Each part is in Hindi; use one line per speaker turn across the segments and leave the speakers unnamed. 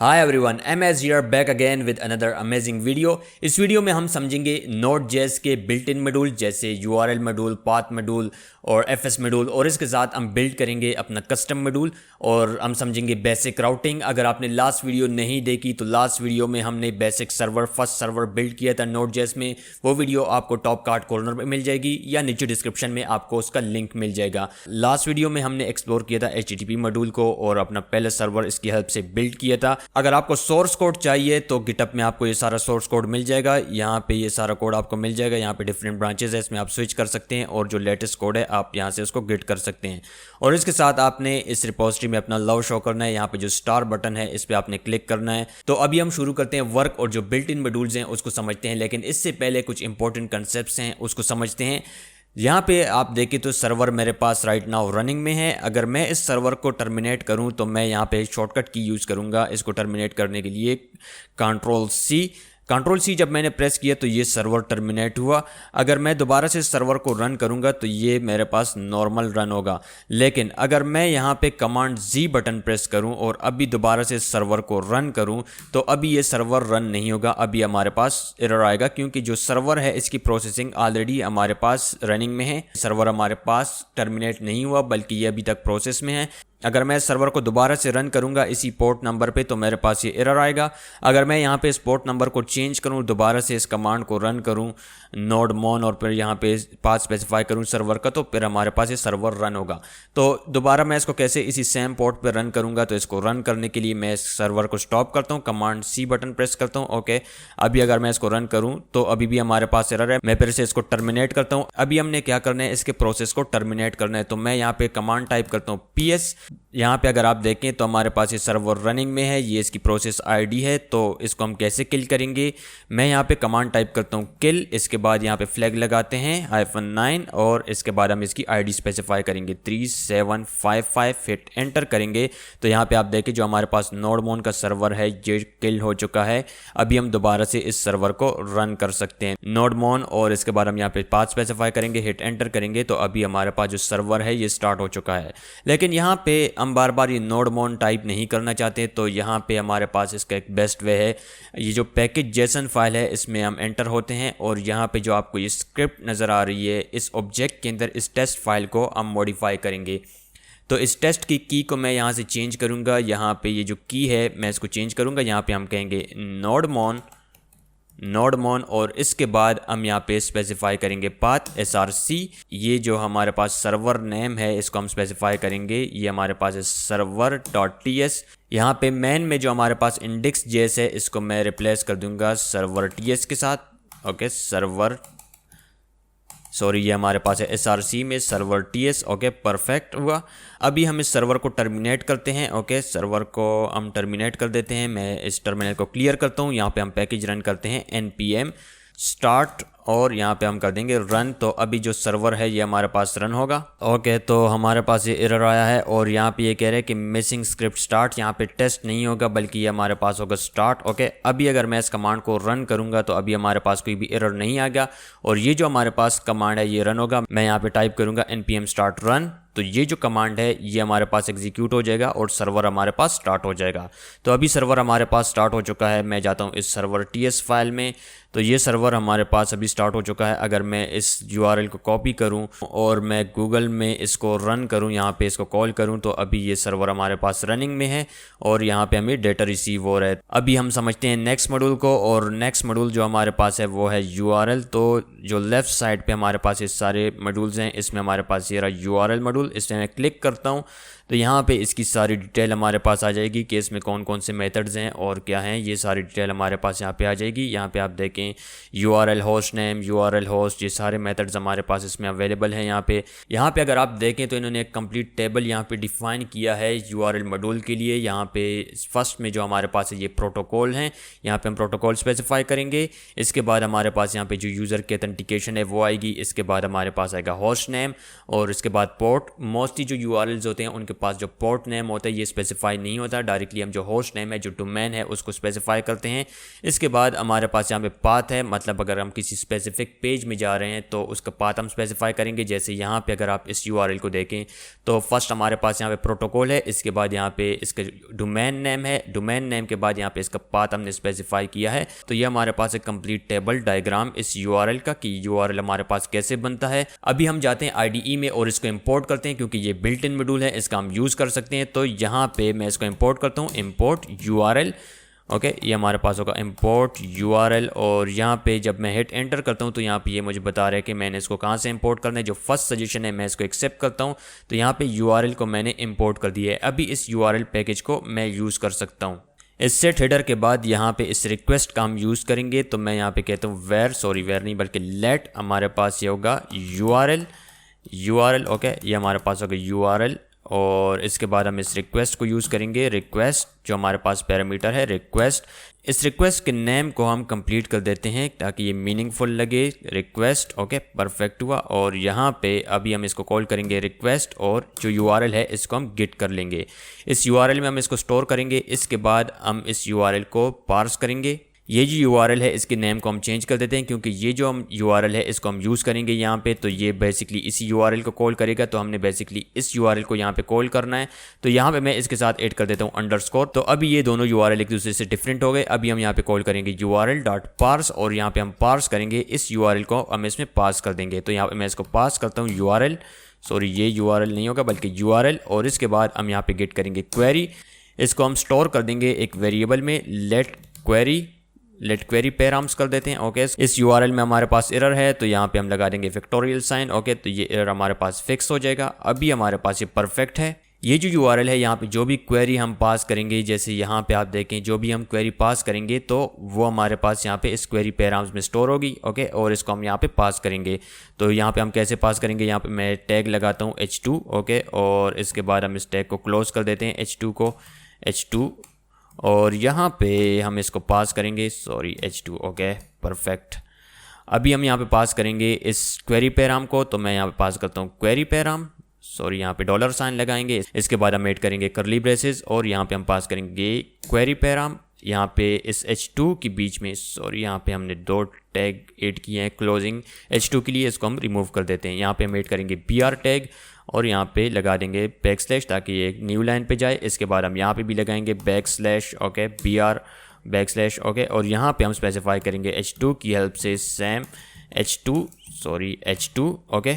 Hi everyone, MS hear back again with another amazing video. इस वीडियो में हम समझेंगे Node.js के बिल्ट इन मॉड्यूल जैसे URL मॉड्यूल, पाथ मॉड्यूल और FS मॉड्यूल, और इसके साथ हम बिल्ड करेंगे अपना कस्टम मॉड्यूल और हम समझेंगे बेसिक राउटिंग। अगर आपने लास्ट वीडियो नहीं देखी तो लास्ट वीडियो में हमने basic server, first server build किया था Node.js में। वो वीडियो आपको टॉप कार्ड कॉर्नर में मिल जाएगी या नीचे डिस्क्रिप्शन में आपको उसका लिंक मिल जाएगा। लास्ट वीडियो में हमने एक्सप्लोर किया था HTTP मॉड्यूल को और अपना पहले सर्वर इसकी हेल्प से बिल्ड किया था। अगर आपको सोर्स कोड चाहिए तो गिटअप में आपको ये सारा सोर्स कोड मिल जाएगा। यहाँ पे ये सारा कोड आपको मिल जाएगा। यहाँ पे डिफरेंट ब्रांचेस है, इसमें आप स्विच कर सकते हैं और जो लेटेस्ट कोड है आप यहाँ से उसको गिट कर सकते हैं। और इसके साथ आपने इस रिपोजिटरी में अपना लव शो करना है। यहाँ पे जो स्टार बटन है इस पर आपने क्लिक करना है। तो अभी हम शुरू करते हैं वर्क और जो बिल्ट इन मॉड्यूल्स हैं उसको समझते हैं, लेकिन इससे पहले कुछ इंपॉर्टेंट कंसेप्ट्स हैं उसको समझते हैं। यहाँ पे आप देखें तो सर्वर मेरे पास राइट नाउ रनिंग में है। अगर मैं इस सर्वर को टर्मिनेट करूँ तो मैं यहाँ पे शॉर्टकट की यूज़ करूँगा इसको टर्मिनेट करने के लिए, कंट्रोल सी जब मैंने प्रेस किया तो ये सर्वर टर्मिनेट हुआ। अगर मैं दोबारा से सर्वर को रन करूंगा तो ये मेरे पास नॉर्मल रन होगा। लेकिन अगर मैं यहाँ पे कमांड Z बटन प्रेस करूं और अभी दोबारा से सर्वर को रन करूं तो अभी ये सर्वर रन नहीं होगा। अभी हमारे पास एरर आएगा क्योंकि जो सर्वर है इसकी प्रोसेसिंग ऑलरेडी हमारे पास रनिंग में है। सर्वर हमारे पास टर्मिनेट नहीं हुआ बल्कि ये अभी तक प्रोसेस में है। अगर मैं सर्वर को दोबारा से रन करूंगा इसी पोर्ट नंबर पे तो मेरे पास ये एरर आएगा। अगर मैं यहाँ पे इस पोर्ट नंबर को चेंज करूँ, दोबारा से इस कमांड को रन करूँ nodemon और फिर यहाँ पे पाथ स्पेसिफाई करूँ सर्वर का, तो फिर हमारे पास ये सर्वर रन होगा। तो दोबारा मैं इसको कैसे इसी सेम पोर्ट पे रन करूँगा, तो इसको रन करने के लिए मैं इस सर्वर को स्टॉप करता हूँ, कमांड C बटन प्रेस करता हूँ। ओके, अभी अगर मैं इसको रन करूँ तो अभी भी हमारे पास एरर है। मैं फिर से इसको टर्मिनेट करता हूँ। अभी हमने क्या करना है, इसके प्रोसेस को टर्मिनेट करना है। तो मैं यहाँ पे कमांड टाइप करता हूँ PS। यहाँ पे अगर आप देखें तो हमारे पास ये सर्वर रनिंग में है, ये इसकी प्रोसेस ID है। तो इसको हम कैसे किल करेंगे, मैं यहाँ पे कमांड टाइप करता हूँ किल, इसके बाद यहाँ पे फ्लैग लगाते हैं -9 और इसके बाद हम इसकी ID स्पेसिफाई करेंगे 3755, हिट एंटर करेंगे। तो यहाँ पे आप देखें जो हमारे पास नोडमोन का सर्वर है ये किल हो चुका है। अभी हम दोबारा से इस सर्वर को रन कर सकते हैं नोडमोन और इसके बाद हम यहाँ पे पाथ स्पेसिफाई करेंगे, हिट एंटर करेंगे। तो अभी हमारे पास जो सर्वर है ये स्टार्ट हो चुका है। लेकिन यहाँ पे हम बार बार ये nodemon टाइप नहीं करना चाहते, तो यहाँ पे हमारे पास इसका एक बेस्ट वे है। ये जो पैकेज जेसन फाइल है इसमें हम एंटर होते हैं और यहाँ पे जो आपको ये स्क्रिप्ट नज़र आ रही है इस ऑब्जेक्ट के अंदर इस टेस्ट फाइल को हम मॉडिफाई करेंगे। तो इस टेस्ट की को मैं यहाँ से चेंज करूँगा। यहाँ पे ये जो की है मैं इसको चेंज करूँगा। यहाँ पे हम कहेंगे nodemon और इसके बाद हम यहाँ पे स्पेसिफाई करेंगे पाथ src। ये जो हमारे पास सर्वर नेम है इसको हम स्पेसिफाई करेंगे। ये हमारे पास है server.ts। यहाँ पे मेन में जो हमारे पास index.js है इसको मैं रिप्लेस कर दूंगा server.ts के साथ। ओके, ये हमारे पास है src में server.ts। ओके, परफेक्ट हुआ। अभी हम इस सर्वर को टर्मिनेट करते हैं। ओके, सर्वर को हम टर्मिनेट कर देते हैं। मैं इस टर्मिनल को क्लियर करता हूँ। यहाँ पे हम पैकेज रन करते हैं npm स्टार्ट और यहाँ पे हम कर देंगे रन। तो अभी जो सर्वर है ये हमारे पास रन होगा। ओके, तो हमारे पास ये एरर आया है और यहाँ पे ये कह रहे हैं कि मिसिंग स्क्रिप्ट स्टार्ट। यहाँ पे टेस्ट नहीं होगा बल्कि ये हमारे पास होगा स्टार्ट। ओके, अभी अगर मैं इस कमांड को रन करूँगा तो अभी हमारे पास कोई भी एरर नहीं आएगा और ये जो हमारे पास कमांड है ये रन होगा। मैं यहाँ पे टाइप करूँगा npm स्टार्ट रन। तो ये जो कमांड है ये हमारे पास एग्जीक्यूट हो जाएगा और सर्वर हमारे पास स्टार्ट हो जाएगा। तो अभी सर्वर हमारे पास स्टार्ट हो चुका है। मैं जाता हूँ इस सर्वर TS फाइल में, तो ये सर्वर हमारे पास अभी स्टार्ट हो चुका है। अगर मैं इस URL को कॉपी करूं और मैं गूगल में इसको रन करूं, यहाँ पे इसको कॉल करूं, तो अभी ये सर्वर हमारे पास रनिंग में है और यहाँ पे हमें डेटा रिसीव हो रहा है। अभी हम समझते हैं नेक्स्ट मॉड्यूल को, और नेक्स्ट मॉड्यूल जो हमारे पास है वो है URL। तो जो लेफ्ट साइड पे हमारे पास ये सारे मॉड्यूल्स हैं, इसमें हमारे पास ये रहा URL मॉड्यूल। इसमें मैं क्लिक करता हूँ तो यहाँ पे इसकी सारी डिटेल हमारे पास आ जाएगी कि इसमें कौन कौन से मेथड्स हैं और क्या हैं। ये सारी डिटेल हमारे पास यहाँ पे आ जाएगी। यहाँ पे आप देखें URL host name, URL host, ये सारे मेथड्स हमारे पास इसमें अवेलेबल हैं। यहाँ पे अगर आप देखें तो इन्होंने एक कंप्लीट टेबल यहाँ पे डिफाइन किया है URL मॉड्यूल के लिए। यहाँ पे फर्स्ट में जो हमारे पास है ये प्रोटोकॉल हैं, यहाँ पे हम प्रोटोकॉल स्पेसिफाई करेंगे। इसके बाद हमारे पास यहाँ पे जो यूज़र की ऑथेंटिकेशन है वो आएगी। इसके बाद हमारे पास आएगा होस्ट नेम और इसके बाद पोर्ट। मोस्टली जो URLs होते हैं उनके पास जो पोर्ट नेम होता है ये स्पेसिफाई नहीं होता, डायरेक्टली हम जो होस्ट नेम है, जो डोमेन है, उसको स्पेसिफाई करते हैं। इसके बाद हमारे पास यहाँ पे पाथ है, मतलब अगर हम किसी स्पेसिफिक पेज में जा रहे हैं तो उसका पाथ हम स्पेसिफाई करेंगे। जैसे यहाँ पे अगर आप इस URL को देखें तो फर्स्ट हमारे पास यहाँ पे प्रोटोकॉल है, इसके बाद यहाँ पे इसका डोमेन नेम है, डोमेन नेम के बाद यहाँ पे इसका पाथ हमने स्पेसिफाई किया है। तो ये हमारे पास एक कंप्लीट टेबल डायग्राम इस URL का कि URL हमारे पास कैसे बनता है। अभी हम जाते हैं IDE में और इसको इंपोर्ट करते हैं, क्योंकि ये बिल्ट इन मॉड्यूल है, इसका हम यूज़ कर सकते हैं। तो यहाँ पे मैं इसको इंपोर्ट करता हूँ, इंपोर्ट URL। ओके, ये हमारे पास होगा इंपोर्ट URL, और यहाँ पे जब मैं हिट एंटर करता हूँ तो यहाँ पे ये मुझे बता रहा है कि मैंने इसको कहाँ से इंपोर्ट करना है। जो फर्स्ट सजेशन है मैं इसको एक्सेप्ट करता हूँ, तो यहाँ पे URL को मैंने इंपोर्ट कर दिया है। अभी इस URL पैकेज को मैं यूज़ कर सकता हूँ। इस सेट हेडर के बाद यहाँ पे इस रिक्वेस्ट का हम यूज़ करेंगे। तो मैं यहाँ पे कहता हूँ वेर नहीं बल्कि लेट, हमारे पास ये होगा URL। ओके, ये हमारे पास होगा URL, और इसके बाद हम इस रिक्वेस्ट को यूज़ करेंगे। रिक्वेस्ट जो हमारे पास पैरामीटर है रिक्वेस्ट, इस रिक्वेस्ट के नेम को हम कंप्लीट कर देते हैं ताकि ये मीनिंगफुल लगे। रिक्वेस्ट, ओके, परफेक्ट हुआ। और यहाँ पे अभी हम इसको कॉल करेंगे रिक्वेस्ट, और जो URL है इसको हम गेट कर लेंगे। इस URL में हम इसको स्टोर करेंगे। इसके बाद हम इस URL को पार्स करेंगे। ये जो URL है इसके नेम को हम चेंज कर देते हैं, क्योंकि ये जो हम URL है इसको हम यूज़ करेंगे यहाँ पे, तो ये बेसिकली इसी URL को कॉल करेगा। तो हमने बेसिकली इस URL को यहाँ पे कॉल करना है। तो यहाँ पे मैं इसके साथ ऐड कर देता हूँ अंडरस्कोर। तो अभी ये दोनों URL एक दूसरे से डिफरेंट हो गए। अभी हम यहाँ पे कॉल करेंगे URL.parse, और यहाँ पे हम पार्स करेंगे इस URL को, हम इसमें पास कर देंगे। तो यहाँ पे मैं इसको पास करता हूँ URL, ये URL नहीं होगा बल्कि URL, और इसके बाद हम यहाँ पे गेट करेंगे क्वेरी। इसको हम स्टोर कर देंगे एक वेरिएबल में, लेट क्वेरी पैराम्स कर देते हैं। ओके, इस URL में हमारे पास एरर है, तो यहाँ पे हम लगा देंगे फैक्टोरियल साइन। ओके, तो ये एरर हमारे पास फिक्स हो जाएगा। अभी हमारे पास ये परफेक्ट है। ये जो URL है यहाँ पे जो भी क्वेरी हम पास करेंगे, जैसे यहाँ पे आप देखें जो भी हम क्वेरी पास करेंगे तो वो हमारे पास यहाँ पे इस क्वेरी पैराम्स में स्टोर होगी। ओके, और इसको हम यहाँ पे पास करेंगे। तो यहाँ पे हम कैसे पास करेंगे, यहाँ पे मैं टैग लगाता हूँ H2। ओके, और इसके बाद हम इस टैग को क्लोज कर देते हैं H2, और यहाँ पे हम इसको पास करेंगे H2। Okay, perfect. अभी हम यहाँ पे पास करेंगे इस क्वेरी पैराम को। तो मैं यहाँ पे पास करता हूँ क्वेरी पैराम, यहाँ पे डॉलर साइन लगाएंगे। इसके बाद हम ऐड करेंगे करली ब्रेसेस, और यहाँ पे हम पास करेंगे क्वेरी पैराम। यहाँ पे इस H2 के बीच में यहाँ पे हमने दो टैग ऐड किए हैं क्लोजिंग H2 के लिए, इसको हम रिमूव कर देते हैं। यहाँ पे हम ऐड करेंगे BR टैग, और यहाँ पे लगा देंगे बैकस्लैश ताकि ये एक न्यू लाइन पे जाए। इसके बाद हम यहाँ पे भी लगाएंगे backslash, okay, BR backslash. Okay, और यहाँ पे हम स्पेसिफाई करेंगे H2 की हेल्प से सैम H2। ओके,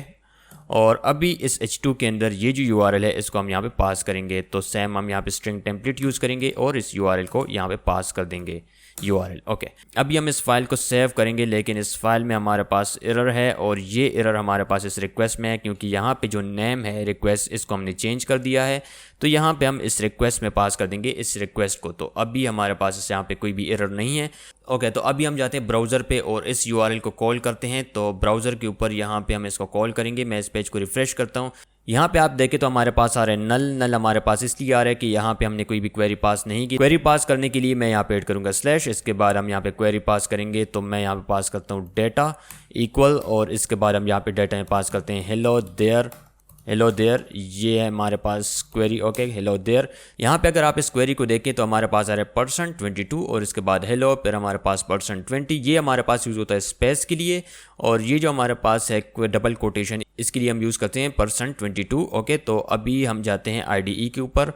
और अभी इस H2 के अंदर ये जो URL है इसको हम यहाँ पे पास करेंगे। तो सैम हम यहाँ पे स्ट्रिंग टेम्पलेट यूज़ करेंगे और इस URL को यहाँ पे पास कर देंगे URL। ओके, अभी हम इस फाइल को सेव करेंगे, लेकिन इस फाइल में हमारे पास एरर है, और ये एरर हमारे पास इस रिक्वेस्ट में है, क्योंकि यहाँ पे जो नेम है रिक्वेस्ट इसको हमने चेंज कर दिया है। तो यहाँ पे हम इस रिक्वेस्ट में पास कर देंगे इस रिक्वेस्ट को। तो अभी हमारे पास यहाँ पे कोई भी एरर नहीं है। ओके, तो अभी हम जाते हैं ब्राउज़र पे और इस URL को कॉल करते हैं। तो ब्राउज़र के ऊपर यहाँ पे हम इसको कॉल करेंगे। मैं इस पेज को रिफ्रेश करता हूँ। यहाँ पे आप देखें तो हमारे पास आ रहा है नल हमारे पास इसलिए आ रहा है कि यहाँ पे हमने कोई भी क्वेरी पास नहीं की। क्वेरी पास करने के लिए मैं यहाँ पे ऐड करूँगा स्लैश, इसके बाद हम यहाँ पे क्वेरी पास करेंगे। तो मैं यहाँ पे पास करता हूँ डेटा इक्वल, और इसके बाद हम यहाँ पे डेटा में पास करते हैं हेलो देयर। ये है हमारे पास क्वेरी। Okay, hello there. यहाँ पे अगर आप इस क्वेरी को देखें तो हमारे पास आ रहा है %22, और इसके बाद हेलो, फिर हमारे पास %20। ये हमारे पास यूज़ होता है स्पेस के लिए, और ये जो हमारे पास है डबल कोटेशन, इसके लिए हम यूज़ करते हैं %22। ओके, तो अभी हम जाते हैं IDE के ऊपर,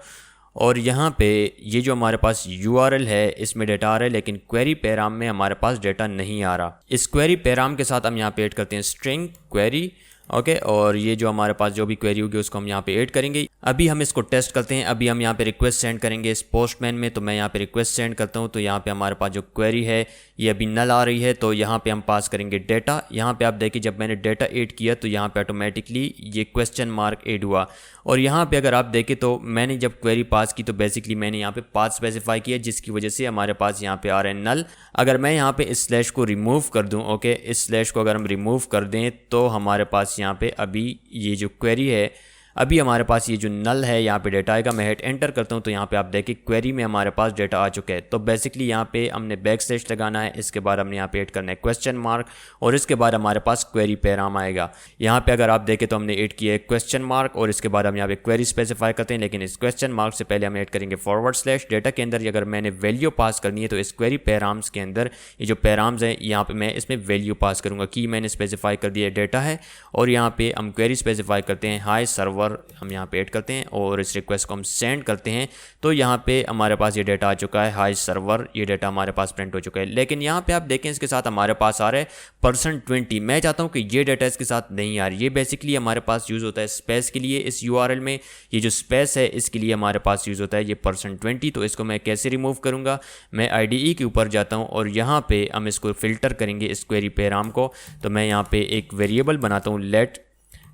और यहाँ पे ये जो हमारे पास URL है इसमें डेटा आ रहा है, लेकिन क्वेरी पैराम में हमारे पास डेटा नहीं आ रहा। इस क्वेरी पैराम के साथ हम यहाँ पे ऐड करते हैं स्ट्रिंग क्वेरी। ओके, और ये जो हमारे पास जो भी क्वेरी होगी उसको हम यहाँ पे ऐड करेंगे। अभी हम इसको टेस्ट करते हैं। अभी हम यहाँ पे रिक्वेस्ट सेंड करेंगे इस पोस्टमैन में। तो मैं यहाँ पे रिक्वेस्ट सेंड करता हूँ। तो यहाँ पे हमारे पास जो क्वेरी है ये अभी नल आ रही है। तो यहाँ पे हम पास करेंगे डेटा। यहाँ पे आप देखिए जब मैंने डेटा ऐड किया तो यहाँ पे ऑटोमेटिकली ये क्वेश्चन मार्क ऐड हुआ। और यहाँ पे अगर आप देखें तो मैंने जब क्वेरी पास की तो बेसिकली मैंने यहाँ पे पाथ स्पेसिफाई किया, जिसकी वजह से हमारे पास यहाँ पे आ रहे हैं नल। अगर मैं यहाँ पे इस स्लैश को रिमूव कर दूँ, ओके, इस स्लैश को अगर हम रिमूव कर दें तो हमारे पास यहाँ पे अभी ये जो क्वेरी है अभी हमारे पास ये जो नल है यहाँ पे डेटा आएगा, मैं हिट एंटर करता हूँ तो यहाँ पे आप देखें क्वेरी में हमारे पास डेटा आ चुका है। तो बेसिकली यहाँ पे हमने बैक स्लैश लगाना है, इसके बाद हमने यहाँ पे ऐड करना है क्वेश्चन मार्क और इसके बाद हमारे पास क्वेरी पैराम आएगा। यहाँ पे अगर आप देखें तो हमने ऐड किया है क्वेश्चन मार्क और इसके बाद हम यहाँ पे क्वेरी स्पेसिफाई करते हैं, लेकिन इस क्वेश्चन मार्क से पहले हम ऐड करेंगे फॉरवर्ड स्लैश। डेटा के अंदर अगर मैंने वैल्यू पास करनी है तो इस क्वेरी पैराम्स के अंदर ये जो पैराम्स हैं यहाँ पे मैं इसमें वैल्यू पास करूँगा। की मैंने स्पेसिफाई कर दिया डेटा है और यहाँ पे हम क्वेरी स्पेसिफाई करते हैं हाई सर्वर, हम यहाँ पे ऐड करते हैं और इस रिक्वेस्ट को हम सेंड करते हैं। तो यहाँ पे हमारे पास ये डेटा आ चुका है हाई सर्वर, ये डेटा हमारे पास प्रिंट हो चुका है। लेकिन यहाँ पे आप देखें इसके साथ हमारे पास आ रहा है %20। मैं चाहता हूँ कि ये डेटा इसके साथ नहीं आ रही। ये बेसिकली हमारे पास यूज़ होता है स्पेस के लिए। इस URL में ये जो स्पेस है इसके लिए हमारे पास यूज़ होता है ये %20। तो इसको मैं कैसे रिमूव करूँगा, मैं IDE के ऊपर जाता हूँ और यहाँ पे हम इसको फिल्टर करेंगे इस क्वेरी पैराम को। तो मैं यहाँ पे एक वेरिएबल बनाता हूँ लेट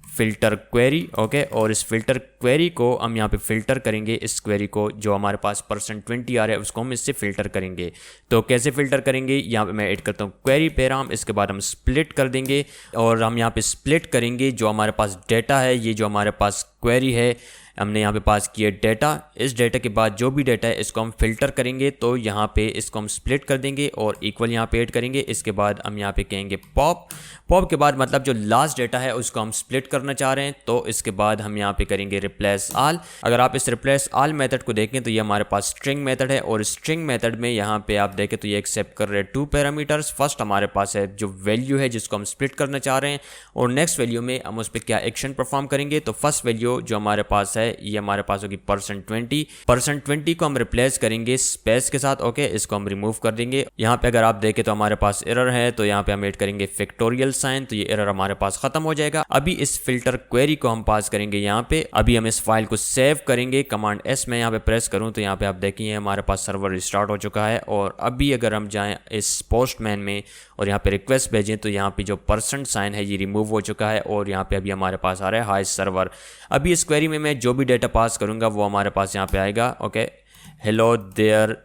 फिल्टर क्वेरी, ओके, और इस फिल्टर क्वेरी को हम यहाँ पे फिल्टर करेंगे। इस क्वेरी को जो हमारे पास %20 आ रहा है उसको हम इससे फिल्टर करेंगे। तो कैसे फिल्टर करेंगे, यहाँ पे मैं ऐड करता हूँ क्वेरी पैराम, इसके बाद हम स्प्लिट कर देंगे और हम यहाँ पे स्प्लिट करेंगे जो हमारे पास डेटा है, ये जो हमारे पास क्वेरी है हमने यहाँ पे पास किया डेटा। इस डेटा के बाद जो भी डेटा है इसको हम फिल्टर करेंगे। तो यहाँ पे इसको हम स्प्लिट कर देंगे और इक्वल यहाँ पे ऐड करेंगे। इसके बाद हम यहाँ पे कहेंगे पॉप। पॉप के बाद मतलब जो लास्ट डेटा है उसको हम स्प्लिट करना चाह रहे हैं। तो इसके बाद हम यहाँ पे करेंगे रिप्लेस ऑल। अगर आप इस रिप्लेस ऑल मेथड को देखें तो ये हमारे पास स्ट्रिंग मेथड है और स्ट्रिंग मेथड में यहाँ पे आप देखें तो ये एक्सेप्ट कर रहे हैं 2 पैरामीटर्स। फर्स्ट हमारे पास है जो वैल्यू है जिसको हम स्प्लिट करना चाह रहे हैं और नेक्स्ट वैल्यू में हम उस पर क्या एक्शन परफॉर्म करेंगे। तो फर्स्ट वैल्यू जो हमारे पास है ये हमारे पास होगी %20 को हम रिप्लेस करेंगे स्पेस के साथ, ओके, इसको हम रिमूव कर देंगे। यहाँ पे अगर आप देखें तो हमारे पास एरर है तो यहाँ पे हम ऐड करेंगे फैक्टोरियल साइन, तो ये एरर हमारे पास खत्म हो जाएगा। अभी इस फिल्टर क्वेरी को हम पास करेंगे यहाँ पे। अभी हम इस फाइल को सेव करेंगे, कमांड S में यहाँ पे प्रेस करूँ तो यहाँ पे आप देखिए हमारे पास सर्वर रिस्टार्ट हो चुका है। और अभी अगर हम जाएं इस पोस्टमैन में और यहाँ पे रिक्वेस्ट भेजें तो यहाँ पे जो % है ये रिमूव हो चुका है और यहाँ पे अभी हमारे पास आ रहा है हाई सर्वर। अभी इस क्वेरी में मैं जो भी डेटा पास करूँगा वो हमारे पास यहाँ पे आएगा, okay, hello there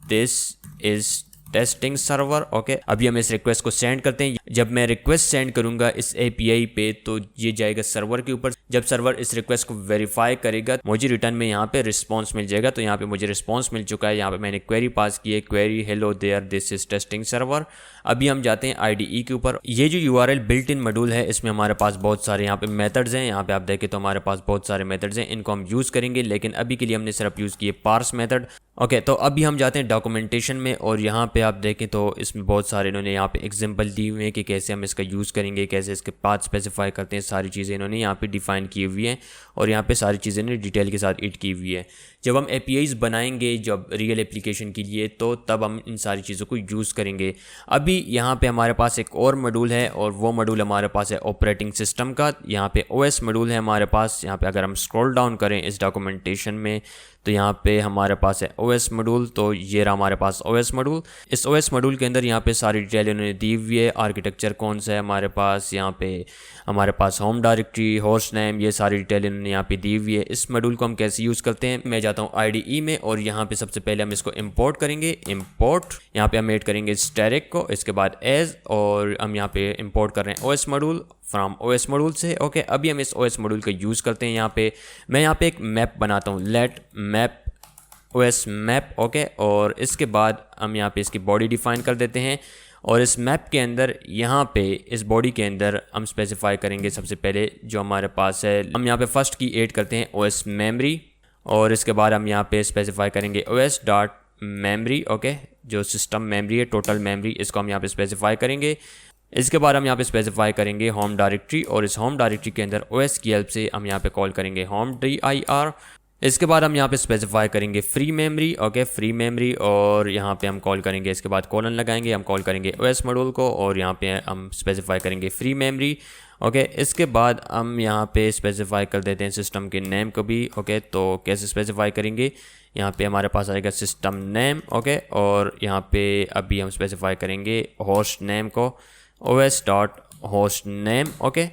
this is testing server, okay. अभी हम इस रिक्वेस्ट को सेंड करते हैं। जब मैं रिक्वेस्ट सेंड करूंगा इस API पे तो ये जाएगा सर्वर के ऊपर। जब सर्वर इस रिक्वेस्ट को वेरीफाई करेगा मुझे रिटर्न में यहाँ पे रिस्पांस मिल जाएगा। तो यहाँ पे मुझे रिस्पांस मिल चुका है। यहाँ पे मैंने क्वेरी पास की है, query hello there this is testing server. अभी हम जाते हैं IDE के ऊपर। ये जो URL बिल्ट इन मॉड्यूल है इसमें हमारे पास बहुत सारे यहाँ पे मेथड्स हैं। यहाँ पे आप देखें तो हमारे पास बहुत सारे मेथड्स हैं, इनको हम यूज़ करेंगे लेकिन अभी के लिए हमने सिर्फ यूज़ किए पार्स मेथड, ओके। तो अभी हम जाते हैं डॉक्यूमेंटेशन में और यहाँ पे आप देखें तो इसमें बहुत सारे इन्होंने यहाँ पे एग्जांपल दी हुए हैं कि कैसे हम इसका यूज़ करेंगे, कैसे इसके पाथ स्पेसिफाई करते हैं, सारी चीज़ें इन्होंने यहाँ पे डिफाइन की हुई हैं और यहाँ पे सारी चीज़ें इन्होंने डिटेल के साथ ऐड की हुई है। जब हम APIs बनाएंगे जब रियल एप्लीकेशन के लिए तो तब हम इन सारी चीज़ों को यूज़ करेंगे। अभी यहाँ पे हमारे पास एक और मॉड्यूल है और वो मॉड्यूल हमारे पास है ऑपरेटिंग सिस्टम का। यहाँ पे OS मॉड्यूल है हमारे पास। यहाँ पे अगर हम स्क्रॉल डाउन करें इस डॉक्यूमेंटेशन में तो यहाँ पे हमारे पास है OS मॉड्यूल। तो ये रहा हमारे पास OS मॉड्यूल। इस OS मॉड्यूल के अंदर यहाँ पे सारी डिटेल उन्होंने दी हुई है। आर्किटेक्चर कौन सा है हमारे पास, यहाँ पे हमारे पास होम डायरेक्टरी, होस्ट नेम, ये सारी डिटेल इन्होंने यहाँ पे दी हुई है। इस मॉड्यूल को हम कैसे यूज़ करते हैं, मैं जाता हूँ IDE में और यहाँ पे सबसे पहले हम इसको इंपोर्ट करेंगे। इंपोर्ट यहाँ पे हम ऐड करेंगे स्टैटिक को, इसके बाद एज, और हम यहाँ पे इंपोर्ट कर रहे हैं OS module from OS module से, ओके। अभी हम इस OS मॉड्यूल का यूज़ करते हैं। यहाँ पे मैं यहाँ पे एक मैप बनाता हूँ, let map OS map, okay. और इसके बाद हम यहाँ पे इसकी बॉडी डिफाइन कर देते हैं और इस मैप के अंदर यहाँ पे इस बॉडी के अंदर हम स्पेसिफाई करेंगे सबसे पहले जो हमारे पास है। हम यहाँ पे फर्स्ट की ऐड करते हैं OS मेमरी और इसके बाद हम यहाँ पे स्पेसिफाई करेंगे OS डॉट मेमरी, ओके, जो सिस्टम मेमरी है, टोटल मेमरी, इसको हम यहाँ पे स्पेसिफाई करेंगे। इसके बाद हम यहाँ पे स्पेसिफाई करेंगे होम डायरेक्टरी और इस होम डायरेक्टरी के अंदर OS की हेल्प से हम यहाँ पे कॉल करेंगे होम dir। इसके बाद हम यहाँ पे स्पेसिफाई करेंगे free memory, okay, free memory, और यहाँ पे हम कॉल करेंगे, इसके बाद कॉलन लगाएंगे, हम कॉल करेंगे OS मॉड्यूल को और यहाँ पे हम स्पेसिफाई करेंगे फ्री मेमरी, ओके। इसके बाद हम यहाँ पे स्पेसिफाई कर देते हैं सिस्टम के नेम को भी, ओके। तो कैसे स्पेसिफाई करेंगे, यहाँ पे हमारे पास आएगा सिस्टम नेम, ओके, और यहाँ पे अभी हम स्पेसिफाई करेंगे होस्ट नेम को OS dot host name, okay.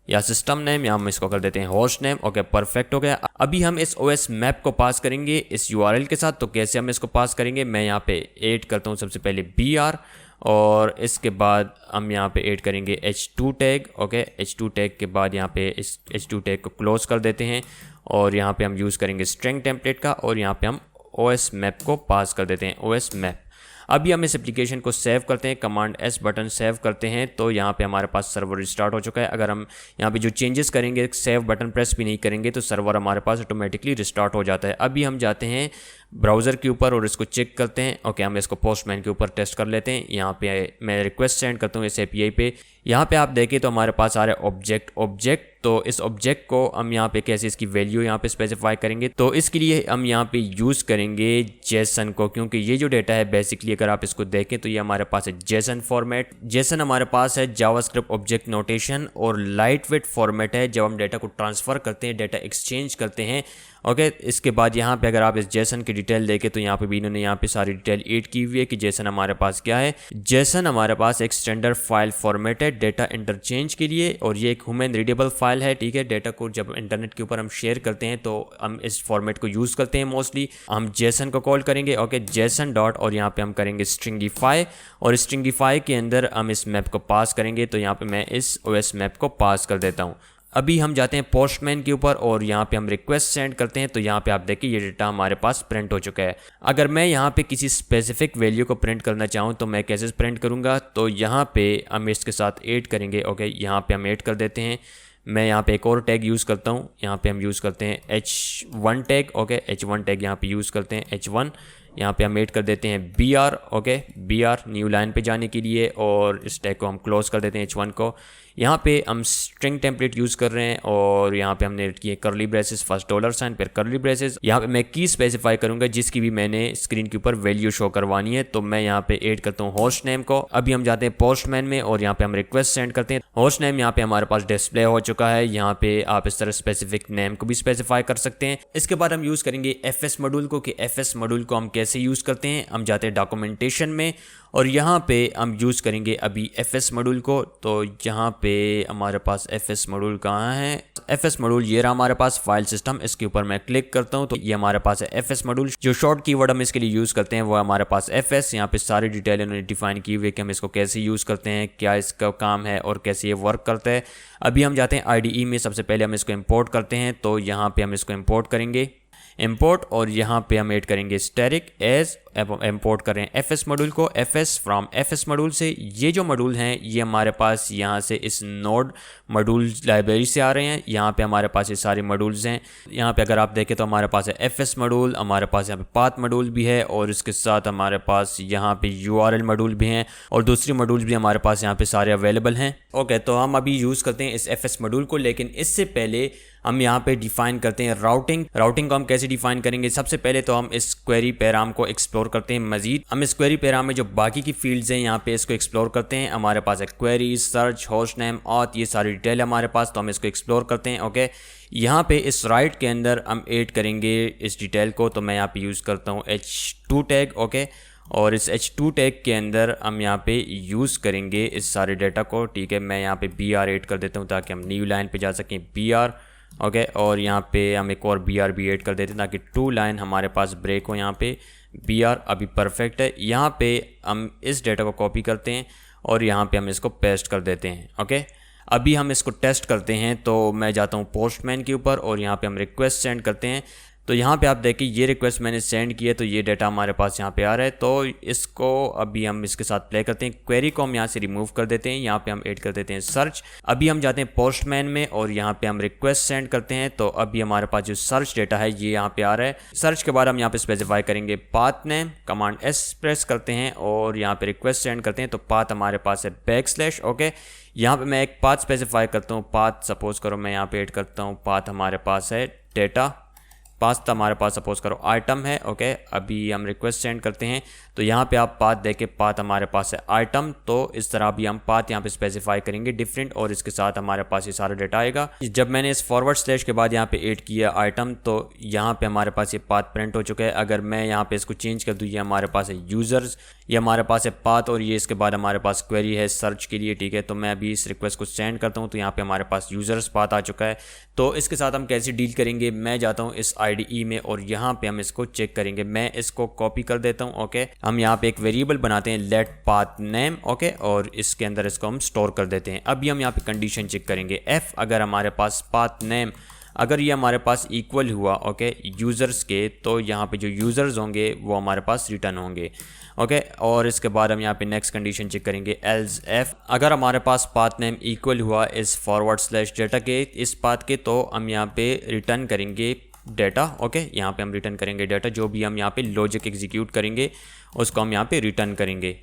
या सिस्टम नेम, या हम इसको कर देते हैं होस्ट नेम। ओके, परफेक्ट हो गया। अभी हम इस OS मैप को पास करेंगे इस URL के साथ। तो कैसे हम इसको पास करेंगे, मैं यहाँ पे ऐड करता हूँ सबसे पहले BR, और इसके बाद हम यहाँ पे ऐड करेंगे H2 tag. Okay, H2 tag के बाद यहाँ पे इस H2 टैग को क्लोज कर देते हैं, और यहाँ पे हम यूज़ करेंगे स्ट्रिंग टेम्पलेट का, और यहाँ पे हम OS मैप को पास कर देते हैं, OS मैप। अभी हम इस एप्लीकेशन को सेव करते हैं, कमांड S बटन सेव करते हैं, तो यहाँ पे हमारे पास सर्वर रिस्टार्ट हो चुका है। अगर हम यहाँ पे जो चेंजेस करेंगे, सेव बटन प्रेस भी नहीं करेंगे, तो सर्वर हमारे पास ऑटोमेटिकली रिस्टार्ट हो जाता है। अभी हम जाते हैं ब्राउज़र के ऊपर और इसको चेक करते हैं। ओके, हम इसको पोस्टमैन के ऊपर टेस्ट कर लेते हैं। यहाँ पे मैं रिक्वेस्ट सेंड करता हूँ इस API पे। यहाँ पे आप देखें तो हमारे पास आ रहा है ऑब्जेक्ट। तो इस ऑब्जेक्ट को हम यहाँ पे कैसे इसकी वैल्यू यहाँ पे स्पेसिफाई करेंगे, तो इसके लिए हम यहाँ पे यूज़ करेंगे जेसन को, क्योंकि ये जो डेटा है बेसिकली अगर आप इसको देखें तो ये हमारे पास है जेसन फॉर्मेट। जेसन हमारे पास है जावास्क्रिप्ट ऑब्जेक्ट नोटेशन और लाइट वेट फॉर्मेट है जब हम डेटा को ट्रांसफ़र करते हैं, डेटा एक्सचेंज करते हैं। ओके, इसके बाद यहाँ पे अगर आप इस जेसन की डिटेल देखें तो यहाँ पे भी इन्होंने यहाँ पे सारी डिटेल ऐड की हुई है कि जेसन हमारे पास क्या है। जेसन हमारे पास एक स्टैंडर्ड फाइल फॉर्मेट है डेटा इंटरचेंज के लिए, और ये एक ह्यूमन रीडेबल फाइल है। ठीक है, डेटा को जब इंटरनेट के ऊपर हम शेयर करते हैं तो हम इस फॉर्मेट को यूज़ करते हैं मोस्टली। हम जेसन को कॉल करेंगे। ओके, जेसन डॉट, और यहाँ पे हम करेंगे स्ट्रिंगीफाई, और स्ट्रिंगीफाई के अंदर हम इस मैप को पास करेंगे। तो यहाँ पे मैं इस OS मैप को पास कर देता हूँ। अभी हम जाते हैं पोस्टमैन के ऊपर और यहाँ पे हम रिक्वेस्ट सेंड करते हैं। तो यहाँ पे आप देखिए ये डेटा हमारे पास प्रिंट हो चुका है। अगर मैं यहाँ पे किसी स्पेसिफिक वैल्यू को प्रिंट करना चाहूँ तो मैं कैसे प्रिंट करूँगा, तो यहाँ पे हम इसके साथ ऐड करेंगे। ओके, यहाँ पे हम ऐड कर देते हैं। मैं यहाँ पे एक और टैग यूज़ करता हूँ, यहाँ पे हम यूज़ करते हैं H1 tag. Okay, H1 tag यहाँ पे यूज़ करते हैं H1। यहाँ पे हम ऐड कर देते हैं BR। Okay, BR new line पे जाने के लिए, और इस टैग को हम क्लोज कर देते हैं H1 को। यहाँ पे हम स्ट्रिंग टेम्पलेट यूज़ कर रहे हैं, और यहाँ पे हमने ऐड किए कर्ली ब्रेसेस, फर्स्ट $, फिर कर्ली ब्रेसेस। यहाँ पे मैं की स्पेसिफाई करूँगा जिसकी भी मैंने स्क्रीन के ऊपर वैल्यू शो करवानी है। तो मैं यहाँ पे ऐड करता हूँ होस्ट नेम को। अभी हम जाते हैं पोस्टमैन में और यहाँ पे हम रिक्वेस्ट सेंड करते हैं। होस्ट नेम यहाँ पे हमारे पास डिस्प्ले हो चुका है। यहाँ पे आप इस तरह स्पेसिफिक नेम को भी स्पेसिफाई कर सकते हैं। इसके बाद हम यूज़ करेंगे FS मॉड्यूल को, कि FS मॉड्यूल को हम कैसे यूज़ करते हैं। हम जाते हैं डॉक्यूमेंटेशन में और यहाँ पे हम यूज़ करेंगे अभी FS मॉड्यूल को। तो यहाँ पे हमारे पास FS मॉड्यूल कहाँ है, FS मॉड्यूल ये रहा हमारे पास, फाइल सिस्टम। इसके ऊपर मैं क्लिक करता हूँ तो ये हमारे पास है FS मॉड्यूल। जो शॉर्ट कीवर्ड हम इसके लिए यूज़ करते हैं वो हमारे पास FS। यहाँ पे सारी डिटेल इन्होंने डिफाइन की हुई है कि हम इसको कैसे यूज़ करते हैं, क्या इसका काम है और कैसे ये वर्क करता है। अभी हम जाते हैं IDE में। सबसे पहले हम इसको इम्पोर्ट करते हैं, तो यहाँ पे हम इसको इम्पोर्ट करेंगे इम्पोर्ट, और यहाँ पे हम ऐड करेंगे स्टैटिक एज। इम्पोर्ट कर रहे हैं FS मॉड्यूल को, FS फ्रॉम FS मॉड्यूल से। ये जो मॉड्यूल हैं ये हमारे पास यहाँ से इस नोड मॉड्यूल लाइब्रेरी से आ रहे हैं। यहाँ पे हमारे पास ये सारे मॉड्यूल्स हैं। यहाँ पे अगर आप देखें तो हमारे पास है FS मॉड्यूल, हमारे पास यहाँ पे पाथ मॉड्यूल भी है, और इसके साथ हमारे पास यहाँ पे URL मॉड्यूल भी हैं, और दूसरी मॉड्यूल्स भी हमारे पास यहाँ पे सारे अवेलेबल हैं। ओके, तो हम अभी यूज़ करते हैं इस FS मॉड्यूल को, लेकिन इससे पहले हम यहाँ पे डिफाइन करते हैं राउटिंग। राउटिंग को हम कैसे डिफाइन करेंगे, सबसे पहले तो हम इस क्वेरी पैराम को एक्सप्लोर करते हैं मजीद। हम इस क्वेरी पैराम में जो बाकी की फील्ड्स हैं यहाँ पे इसको एक्सप्लोर करते हैं। हमारे पास है query, search, host name, auth, ये सारी डिटेल है हमारे पास, तो हम इसको एक्सप्लोर करते हैं। ओके, यहाँ पे इस राइट के अंदर हम ऐड करेंगे इस डिटेल को, तो मैं यहाँ पे यूज़ करता हूँ H2 टैग। ओके, और इस H2 टैग के अंदर हम यहाँ पे यूज़ करेंगे इस सारे डाटा को। ठीक है, मैं यहाँ पे BR ऐड कर देता हूँ ताकि हम न्यू लाइन पे जा सकें, BR। ओके, और यहाँ पे हम एक और BR भी ऐड कर देते हैं ताकि 2 लाइन हमारे पास ब्रेक हो। यहाँ पे BR अभी परफेक्ट है। यहाँ पे हम इस डेटा को कॉपी करते हैं और यहाँ पे हम इसको पेस्ट कर देते हैं। ओके, अभी हम इसको टेस्ट करते हैं, तो मैं जाता हूँ पोस्टमैन के ऊपर और यहाँ पे हम रिक्वेस्ट सेंड करते हैं। तो यहाँ पे आप देखिए ये रिक्वेस्ट मैंने सेंड की है, तो ये डाटा हमारे पास यहाँ पे आ रहा है। तो इसको अभी हम इसके साथ प्ले करते हैं। क्वेरी को हम यहाँ से रिमूव कर देते हैं, यहाँ पे हम ऐड कर देते हैं सर्च। अभी हम जाते हैं पोस्टमैन में और यहाँ पे हम रिक्वेस्ट सेंड करते हैं। तो अभी हमारे पास जो सर्च डेटा है ये यहाँ पे आ रहा है। सर्च के बाद हम यहाँ पे स्पेसिफाई करेंगे path name, command S press करते हैं और यहाँ पे रिक्वेस्ट सेंड करते हैं। तो पाथ हमारे पास है / ओके, यहाँ पे मैं एक पाथ स्पेसिफाई करता हूँ। पाथ सपोज करो मैं यहाँ पे ऐड करता हूँ, पाथ हमारे पास है डेटा, पाथ हमारे पास सपोज करो आइटम है। ओके, अभी हम रिक्वेस्ट सेंड करते हैं। तो यहाँ पे आप पाथ देके, पाथ हमारे पास है आइटम, तो इस तरह भी हम पाथ यहाँ पे स्पेसिफाई करेंगे डिफरेंट, और इसके साथ हमारे पास ये सारा डेटा आएगा। जब मैंने इस फॉरवर्ड स्लैश के बाद यहाँ पे ऐड किया आइटम, तो यहाँ पे हमारे पास ये पाथ प्रिंट हो चुका है। अगर मैं यहाँ पे इसको चेंज कर दूँ, ये हमारे पास है यूज़र्स, ये हमारे पास है पाथ, और ये इसके बाद हमारे पास क्वेरी है सर्च के लिए, ठीक है। तो मैं अभी इस रिक्वेस्ट को सेंड करता हूँ, तो यहाँ पे हमारे पास यूज़र्स पाथ आ चुका है। तो इसके साथ हम कैसे डील करेंगे, मैं जाता हूँ इस IDE में और यहाँ पे हम इसको चेक करेंगे। मैं इसको कॉपी कर देता हूँ, ओके। हम यहाँ पे एक वेरिएबल बनाते हैं लेट पाथ नेम, ओके, और इसके अंदर इसको हम स्टोर कर देते हैं। अभी हम यहाँ पे कंडीशन चेक करेंगे, एफ अगर हमारे पास पाथ नेम अगर ये हमारे पास इक्वल हुआ, ओके, यूज़र्स के, तो यहाँ पे जो यूज़र्स होंगे वो हमारे पास रिटर्न होंगे, ओके। और इसके बाद हम यहाँ पे नेक्स्ट कंडीशन चेक करेंगे, एल्स एफ अगर हमारे पास पाथ नेम इक्वल हुआ इस फॉरवर्ड स्लैश डेटा के, इस पाथ के, तो हम यहाँ पे रिटर्न करेंगे डेटा, ओके। यहाँ पे हम रिटर्न करेंगे डेटा, जो भी हम यहाँ पे लॉजिक एग्जीक्यूट करेंगे उसको हम यहाँ पे रिटर्न करेंगे।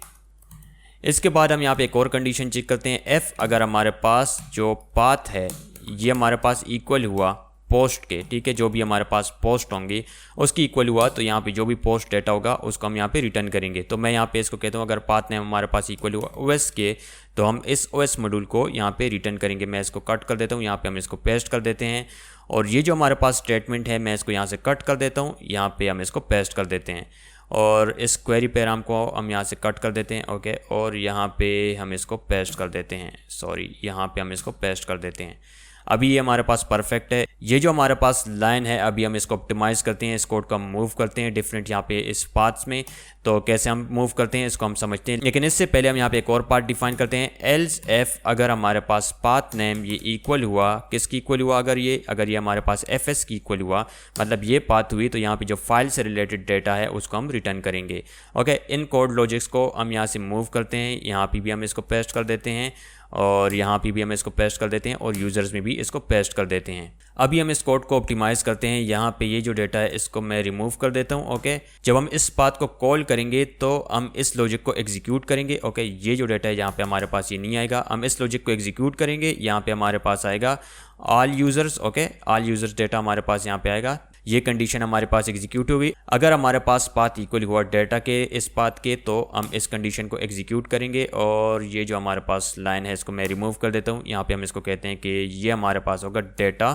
इसके बाद हम यहाँ पे एक और कंडीशन चेक करते हैं, एफ अगर हमारे पास जो पाथ है ये हमारे पास इक्वल हुआ पोस्ट के, ठीक है, जो भी हमारे पास पोस्ट होंगी उसकी इक्वल हुआ, तो यहाँ पे जो भी पोस्ट डेटा होगा उसको हम यहाँ पे रिटर्न करेंगे। तो मैं यहाँ पे इसको कहता हूँ अगर पाथ नेम हमारे पास इक्वल हुआ OS के, तो हम इस OS मॉड्यूल को यहाँ पे रिटर्न करेंगे। मैं इसको कट कर देता हूँ, यहाँ पे हम इसको पेस्ट कर देते हैं, और ये जो हमारे पास स्टेटमेंट है मैं इसको यहाँ से कट कर देता हूँ, यहाँ पे हम इसको पेस्ट कर देते हैं, और इस क्वेरी पैराम को हम यहाँ से कट कर देते हैं, ओके, और यहाँ पे हम इसको पेस्ट कर देते हैं, सॉरी, यहाँ पे हम इसको पेस्ट कर देते हैं। अभी ये हमारे पास परफेक्ट है। ये जो हमारे पास लाइन है, अभी हम इसको ऑप्टिमाइज़ करते हैं, इस कोड को हम मूव करते हैं डिफरेंट यहाँ पे इस पाथ्स में। तो कैसे हम मूव करते हैं इसको हम समझते हैं, लेकिन इससे पहले हम यहाँ पे एक और पार्ट डिफाइन करते हैं, एल्स एफ अगर हमारे पास पाथ नेम ये इक्वल हुआ, किसकी इक्वल हुआ, अगर ये हमारे पास FS की इक्वल हुआ, मतलब ये पाथ हुई, तो यहाँ पे जो फाइल से रिलेटेड डेटा है उसको हम रिटर्न करेंगे, ओके। इन कोड लॉजिक्स को हम यहाँ से मूव करते हैं, यहाँ पे भी हम इसको पेस्ट कर देते हैं, और यहाँ पे भी हम इसको पेस्ट कर देते हैं, और यूज़र्स में भी इसको पेस्ट कर देते हैं। अभी हम इस कोड को ऑप्टिमाइज़ करते हैं, यहाँ पे ये जो डेटा है इसको मैं रिमूव कर देता हूँ, ओके। जब हम इस पाथ को कॉल करेंगे तो हम इस लॉजिक को एग्जीक्यूट करेंगे, ओके। ये जो डेटा है यहाँ पे हमारे पास ये नहीं आएगा, हम इस लॉजिक को एग्जीक्यूट करेंगे, यहाँ पे हमारे पास आएगा all users, okay, all users data हमारे पास यहाँ पे आएगा। ये कंडीशन हमारे पास एग्जीक्यूट हुई। अगर हमारे पास पाथ इक्वल हुआ डेटा के इस पाथ के, तो हम इस कंडीशन को एग्जीक्यूट करेंगे, और ये जो हमारे पास लाइन है इसको मैं रिमूव कर देता हूँ। यहाँ पे हम इसको कहते हैं कि ये हमारे पास होगा डेटा,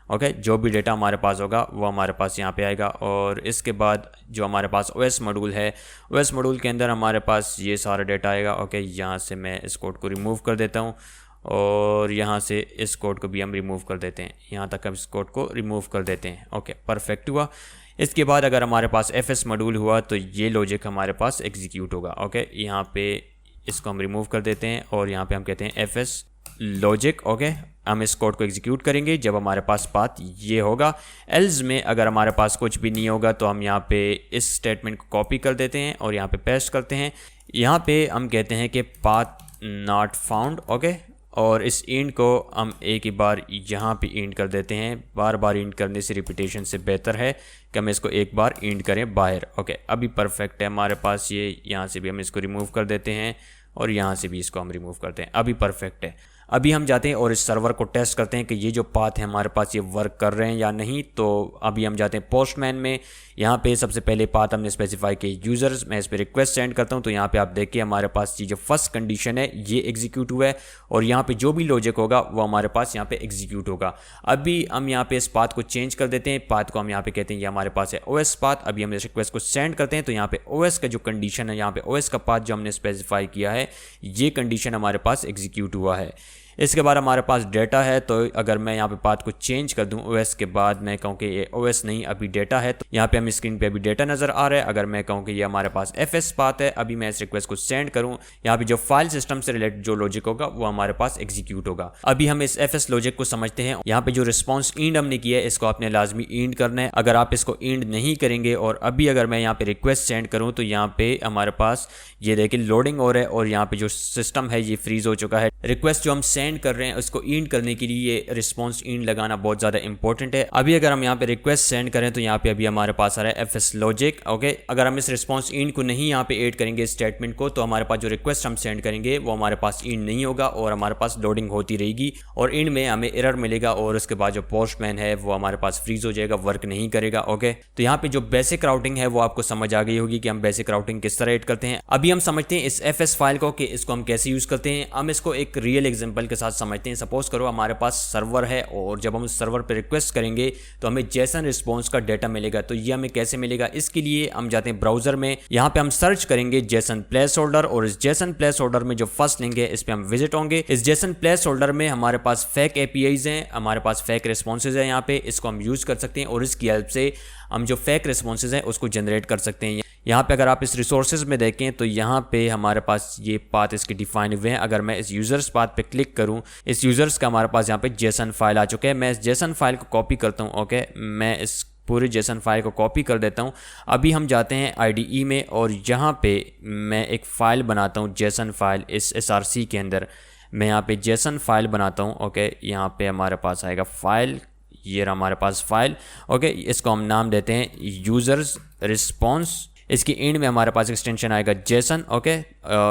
ओके। जो भी डेटा हमारे पास होगा वो हमारे पास यहाँ पे आएगा, और इसके बाद जो हमारे पास OS मॉड्यूल है, OS मॉड्यूल के अंदर हमारे पास ये सारा डेटा आएगा, ओके। यहाँ से मैं इस कोड को रिमूव कर देता हूँ, और यहाँ से इस कोड को भी हम रिमूव कर देते हैं, यहाँ तक हम इस कोड को रिमूव कर देते हैं, ओके, परफेक्ट हुआ। इसके बाद अगर हमारे पास FS मॉड्यूल हुआ तो ये लॉजिक हमारे पास एग्जीक्यूट होगा, ओके। यहाँ पे इसको हम रिमूव कर देते हैं, और यहाँ पे हम कहते हैं FS लॉजिक, ओके। हम इस कोड को एग्जीक्यूट करेंगे जब हमारे पाथ ये होगा। एल्स में अगर हमारे पास कुछ भी नहीं होगा, तो हम यहाँ पे इस स्टेटमेंट को कॉपी कर देते हैं और यहाँ पे पेस्ट करते हैं। यहाँ पे हम कहते हैं कि पाथ नॉट फाउंड, ओके, और इस इंड को हम एक ही बार यहाँ पे इंड कर देते हैं। बार बार इंड करने से रिपीटेशन से बेहतर है कि हम इसको एक बार इंड करें बाहर, ओके। अभी परफेक्ट है हमारे पास ये, यहाँ से भी हम इसको रिमूव कर देते हैं, और यहाँ से भी इसको हम रिमूव करते हैं, अभी परफेक्ट है। अभी हम जाते हैं और इस सर्वर को टेस्ट करते हैं कि ये जो पाथ है हमारे पास ये वर्क कर रहे हैं या नहीं। तो अभी हम जाते हैं पोस्टमैन में। यहाँ पे सबसे पहले पाथ हमने स्पेसिफाई किए यूज़र्स, मैं इस पर रिक्वेस्ट सेंड करता हूँ, तो यहाँ पे आप देखिए हमारे पास ये जो फर्स्ट कंडीशन है ये एग्जीक्यूट हुआ है, और यहाँ पे जो भी लॉजिक होगा वो हमारे पास यहाँ पे एग्जीक्यूट होगा। अभी हम यहाँ पे इस पाथ को चेंज कर देते हैं, पाथ को हम यहाँ पे कहते हैं ये हमारे पास है OS पाथ। अभी हम इस रिक्वेस्ट को सेंड करते हैं, तो यहाँ पे OS का जो कंडीशन है, यहाँ पे OS का पाथ जो हमने स्पेसिफाई किया है, ये कंडीशन हमारे पास एग्जीक्यूट हुआ है। इसके बाद हमारे पास डेटा है, तो अगर मैं यहाँ पे पाथ को चेंज कर दूँ OS के बाद, मैं कहूँ कि ये OS नहीं अभी डेटा है, तो यहाँ पे हमें स्क्रीन पे अभी डेटा नज़र आ रहा है। अगर मैं कहूँ कि ये हमारे पास FS पाथ है, अभी मैं इस रिक्वेस्ट को सेंड करूँ, यहाँ पे जो फाइल सिस्टम से रिलेटेड जो लॉजिक होगा वो हमारे पास एग्जीक्यूट होगा। अभी हम इस FS लॉजिक को समझते हैं। यहाँ पे जो रिस्पॉन्स इंड हमने किया है इसको आपने लाजमी इंड करना है। अगर आप इसको इंड नहीं करेंगे, और अभी अगर मैं यहाँ पे रिक्वेस्ट सेंड करूँ, तो यहाँ पे हमारे पास ये देखिए लोडिंग हो रहा है, और यहाँ पे जो सिस्टम है ये फ्रीज हो चुका है। रिक्वेस्ट जो हम सेंड सेंड कर रहे हैं उसको इंड करने के लिए रिस्पॉन्स इंड लगाना बहुत ज़्यादा इंपॉर्टेंट है। अभी अगर हम यहाँ पे रिक्वेस्ट सेंड करें तो यहाँ पे अभी हमारे पास आ रहा है FS लॉजिक। ओके, अगर हम इस रिस्पॉन्स इंड को नहीं यहाँ पे ऐड करेंगे स्टेटमेंट को, तो हमारे पास जो रिक्वेस्ट हम सेंड करेंगे वो हमारे पास इंड नहीं होगा और हमारे पास लोडिंग होती रहेगी और इंड में हमें एरर मिलेगा और उसके बाद जो पोस्टमैन है वो हमारे पास फ्रीज हो जाएगा, वर्क नहीं करेगा। ओके, तो यहाँ पे जो बेसिक राउटिंग है वो आपको समझ आ गई होगी कि हम बेसिक राउटिंग किस तरह ऐड करते हैं। अभी हम समझते हैं इस FS फाइल को कि इसको हम कैसे यूज करते हैं। हम इसको एक रियल एग्जांपल के साथ समझते हैं। सपोज करो हमारे पास सर्वर है और जब हम उस सर्वर पर रिक्वेस्ट करेंगे तो हमें जेसन रिस्पॉन्स का डेटा मिलेगा। तो ये हमें कैसे मिलेगा, इसके लिए हम जाते हैं ब्राउजर में, यहाँ पे हम सर्च करेंगे जेसन प्लेस होल्डर और इस जेसन प्लेस होल्डर में जो फर्स्ट लिंक है इस पे हम विजिट होंगे। इस जेसन प्लेस होल्डर में हमारे पास फेक APIs हैं, हमारे पास फेक रिस्पॉन्सेज हैं, यहाँ पे इसको हम यूज कर सकते हैं और इसकी हेल्प से हम जो फेक रिस्पॉन्सेज हैं उसको जनरेट कर सकते हैं। यहाँ पे अगर आप इस रिसोर्सेज में देखें तो यहाँ पे हमारे पास ये पाथ इसके डिफाइन हुए हैं। अगर मैं इस यूजर्स पाथ पे क्लिक करूँ, इस यूजर्स का हमारे पास यहाँ पे जेसन फाइल आ चुका है। मैं इस जेसन फाइल को कॉपी करता हूँ। ओके, मैं इस पूरी जेसन फाइल को कॉपी कर देता हूँ। अभी हम जाते हैं IDE में और यहाँ पे मैं एक फ़ाइल बनाता हूँ जेसन फाइल। इस SRC के अंदर मैं यहाँ पे जेसन फाइल बनाता हूँ। ओके, यहाँ पे हमारे पास आएगा फाइल, ये रहा हमारे पास फाइल। ओके, इसको हम नाम देते हैं यूजर्स रिस्पॉन्स। इसकी एंड में हमारे पास एक्सटेंशन आएगा जेसन। ओके,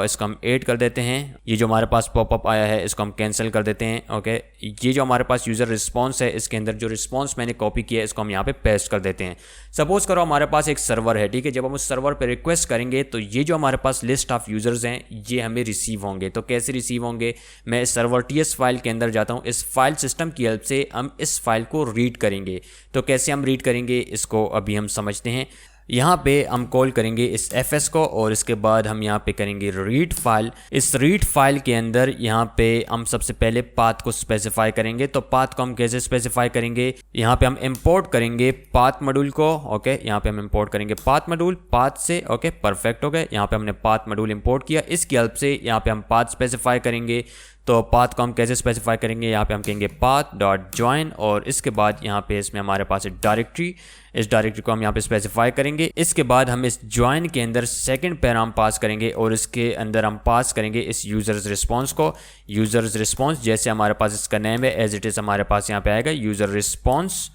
इसको हम ऐड कर देते हैं। ये जो हमारे पास पॉपअप आया है इसको हम कैंसिल कर देते हैं। ओके, ये जो हमारे पास यूज़र रिस्पॉन्स है इसके अंदर जो रिस्पॉन्स मैंने कॉपी किया है इसको हम यहाँ पे पेस्ट कर देते हैं। सपोज करो हमारे पास एक सर्वर है, ठीक है। जब हम उस सर्वर पे रिक्वेस्ट करेंगे तो ये जो हमारे पास लिस्ट ऑफ यूजर्स हैं ये हमें रिसीव होंगे। तो कैसे रिसीव होंगे, मैं इस सर्वर TS फाइल के अंदर जाता हूँ। इस फाइल सिस्टम की हेल्प से हम इस फाइल को रीड करेंगे। तो कैसे हम रीड करेंगे इसको अभी हम समझते हैं। यहाँ पे हम कॉल करेंगे इस FS को और इसके बाद हम यहाँ पे करेंगे रीड फाइल। इस रीड फाइल के अंदर यहाँ पे हम सबसे पहले पाथ को स्पेसिफाई करेंगे। तो पाथ को हम कैसे स्पेसिफाई करेंगे, यहाँ पे हम इंपोर्ट करेंगे पाथ मॉड्यूल को। ओके, यहाँ पे हम इंपोर्ट करेंगे पाथ मॉड्यूल पाथ से। ओके, परफेक्ट हो गए। यहाँ पे हमने पाथ मॉड्यूल इंपोर्ट किया। इसकी हेल्प से यहाँ पे हम पाथ स्पेसिफाई करेंगे। तो पाथ को हम कैसे स्पेसिफाई करेंगे, यहाँ पे हम कहेंगे path.join और इसके बाद यहाँ पे इसमें हमारे पास एक डायरेक्टरी, इस डायरेक्टरी को हम यहाँ पे स्पेसिफाई करेंगे। इसके बाद हम इस ज्वाइन के अंदर सेकंड पैराम पास करेंगे और इसके अंदर हम पास करेंगे इस यूजर्स रिस्पॉन्स को। यूजर्स रिस्पॉन्स जैसे हमारे पास इसका नेम है एज इट इज़ हमारे पास यहाँ पे आएगा यूजर रिस्पॉन्स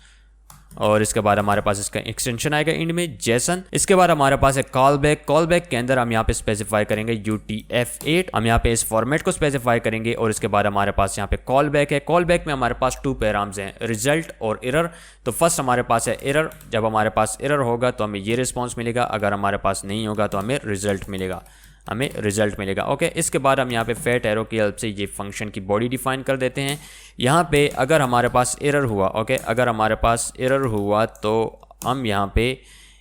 और इसके बाद हमारे पास इसका एक्सटेंशन आएगा इंड में जेसन। इसके बाद हमारे पास है कॉल बैक। कॉल बैक के अंदर हम यहाँ पे स्पेसिफाई करेंगे UTF-8। हम यहाँ पे इस फॉर्मेट को स्पेसिफाई करेंगे और इसके बाद हमारे पास यहाँ पे कॉल बैक है। कॉल बैक में हमारे पास 2 पैराम्स हैं, रिजल्ट और एरर। तो फर्स्ट हमारे पास है एरर। जब हमारे पास एरर होगा तो हमें ये रिस्पॉन्स मिलेगा, अगर हमारे पास नहीं होगा तो हमें रिजल्ट मिलेगा। ओके, इसके बाद हम यहाँ पे फैट एरो की हेल्प से ये फंक्शन की बॉडी डिफाइन कर देते हैं। यहाँ पे अगर हमारे पास एरर हुआ, ओके, अगर हमारे पास एरर हुआ तो हम यहाँ पे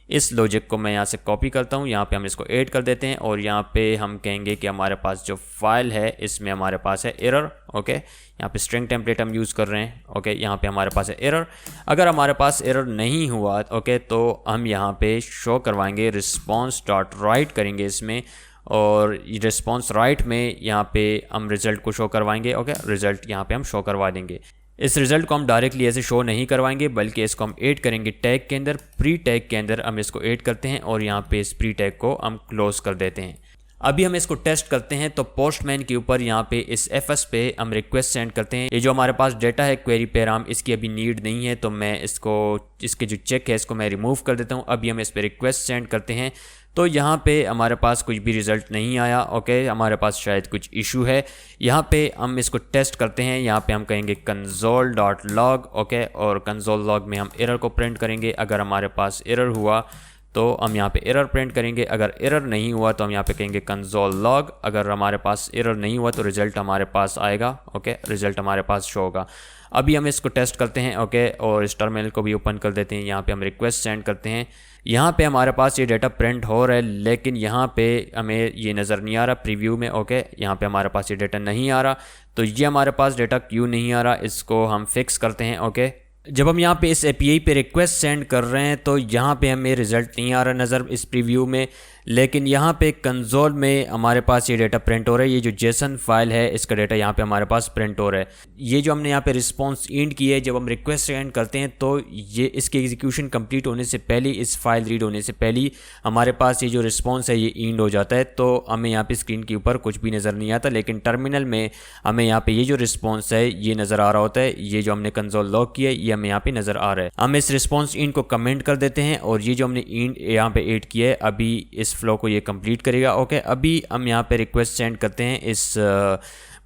इस लॉजिक को मैं यहाँ से कॉपी करता हूँ, यहाँ पे हम इसको ऐड कर देते हैं और यहाँ पे हम कहेंगे कि हमारे पास जो फाइल है इसमें हमारे पास है एरर। ओके, यहाँ पे स्ट्रिंग टेम्पलेट हम यूज़ कर रहे हैं। ओके, यहाँ पे हमारे पास है एरर। अगर हमारे पास एरर नहीं हुआ, ओके, तो हम यहाँ पे शो करवाएंगे response.write करेंगे इसमें और रिस्पॉन्स राइट में यहाँ पे हम रिजल्ट को शो करवाएंगे। ओके, रिजल्ट यहाँ पे हम शो करवा देंगे। इस रिजल्ट को हम डायरेक्टली ऐसे शो नहीं करवाएंगे बल्कि इसको हम ऐड करेंगे टैग के अंदर, प्री टैग के अंदर हम इसको ऐड करते हैं और यहाँ पे इस प्री टैग को हम क्लोज कर देते हैं। अभी हम इसको टेस्ट करते हैं। तो पोस्टमैन के ऊपर यहाँ पे इस FS पे हम रिक्वेस्ट सेंड करते हैं। ये जो हमारे पास डेटा है क्वेरी पैराम, इसकी अभी नीड नहीं है तो मैं इसके जो चेक है इसको मैं रिमूव कर देता हूँ। अभी हम इस पे रिक्वेस्ट सेंड करते हैं तो यहाँ पे हमारे पास कुछ भी रिजल्ट नहीं आया। ओके, हमारे पास शायद कुछ इशू है। यहाँ पे हम इसको टेस्ट करते हैं। यहाँ पे हम कहेंगे console.log। ओके, और console log में हम एरर को प्रिंट करेंगे। अगर हमारे पास एरर हुआ तो हम यहाँ पे एरर प्रिंट करेंगे। अगर एरर नहीं हुआ तो हम यहाँ पे कहेंगे console log। अगर हमारे पास एरर नहीं हुआ तो रिजल्ट हमारे पास आएगा। ओके, रिजल्ट हमारे पास शो होगा। अभी हम इसको टेस्ट करते हैं। ओके, और इस टर्मिनल को भी ओपन कर देते हैं। यहाँ पे हम रिक्वेस्ट सेंड करते हैं। यहाँ पे हमारे पास ये डेटा प्रिंट हो रहा है लेकिन यहाँ पे हमें ये नज़र नहीं आ रहा प्रीव्यू में। ओके, यहाँ पे हमारे पास ये डेटा नहीं आ रहा। तो ये हमारे पास डेटा क्यों नहीं आ रहा, इसको हम फिक्स करते हैं। ओके, जब हम यहाँ पे इस API पे रिक्वेस्ट सेंड कर रहे हैं तो यहाँ पे हमें रिजल्ट नहीं आ रहा नज़र इस प्रीव्यू में। लेकिन यहाँ पे कंसोल में हमारे पास ये डेटा प्रिंट हो रहा है। ये जो जेसन फाइल है इसका डेटा यहाँ पे हमारे पास प्रिंट हो रहा है। ये जो हमने यहाँ पे रिस्पॉन्स इंड की है, जब हम रिक्वेस्ट सेंड करते हैं तो ये इसके एग्जीक्यूशन कंप्लीट होने से पहले, इस फाइल रीड होने से पहले हमारे पास ये जो रिस्पॉन्स है ये इंड हो जाता है। तो हमें यहाँ पे स्क्रीन के ऊपर कुछ भी नज़र नहीं आता, लेकिन टर्मिनल में हमें यहाँ पे ये जो रिस्पॉन्स है ये नज़र आ रहा होता है। ये जो हमने कंसोल लॉग किया है ये हमें यहाँ पे नज़र आ रहा है। हम इस रिस्पॉन्स इंड को कमेंट कर देते हैं और ये जो हमने इंड यहाँ पे ऐड किया है अभी इस फ्लो को ये कंप्लीट करेगा। ओके, अभी हम यहाँ पे रिक्वेस्ट सेंड करते हैं इस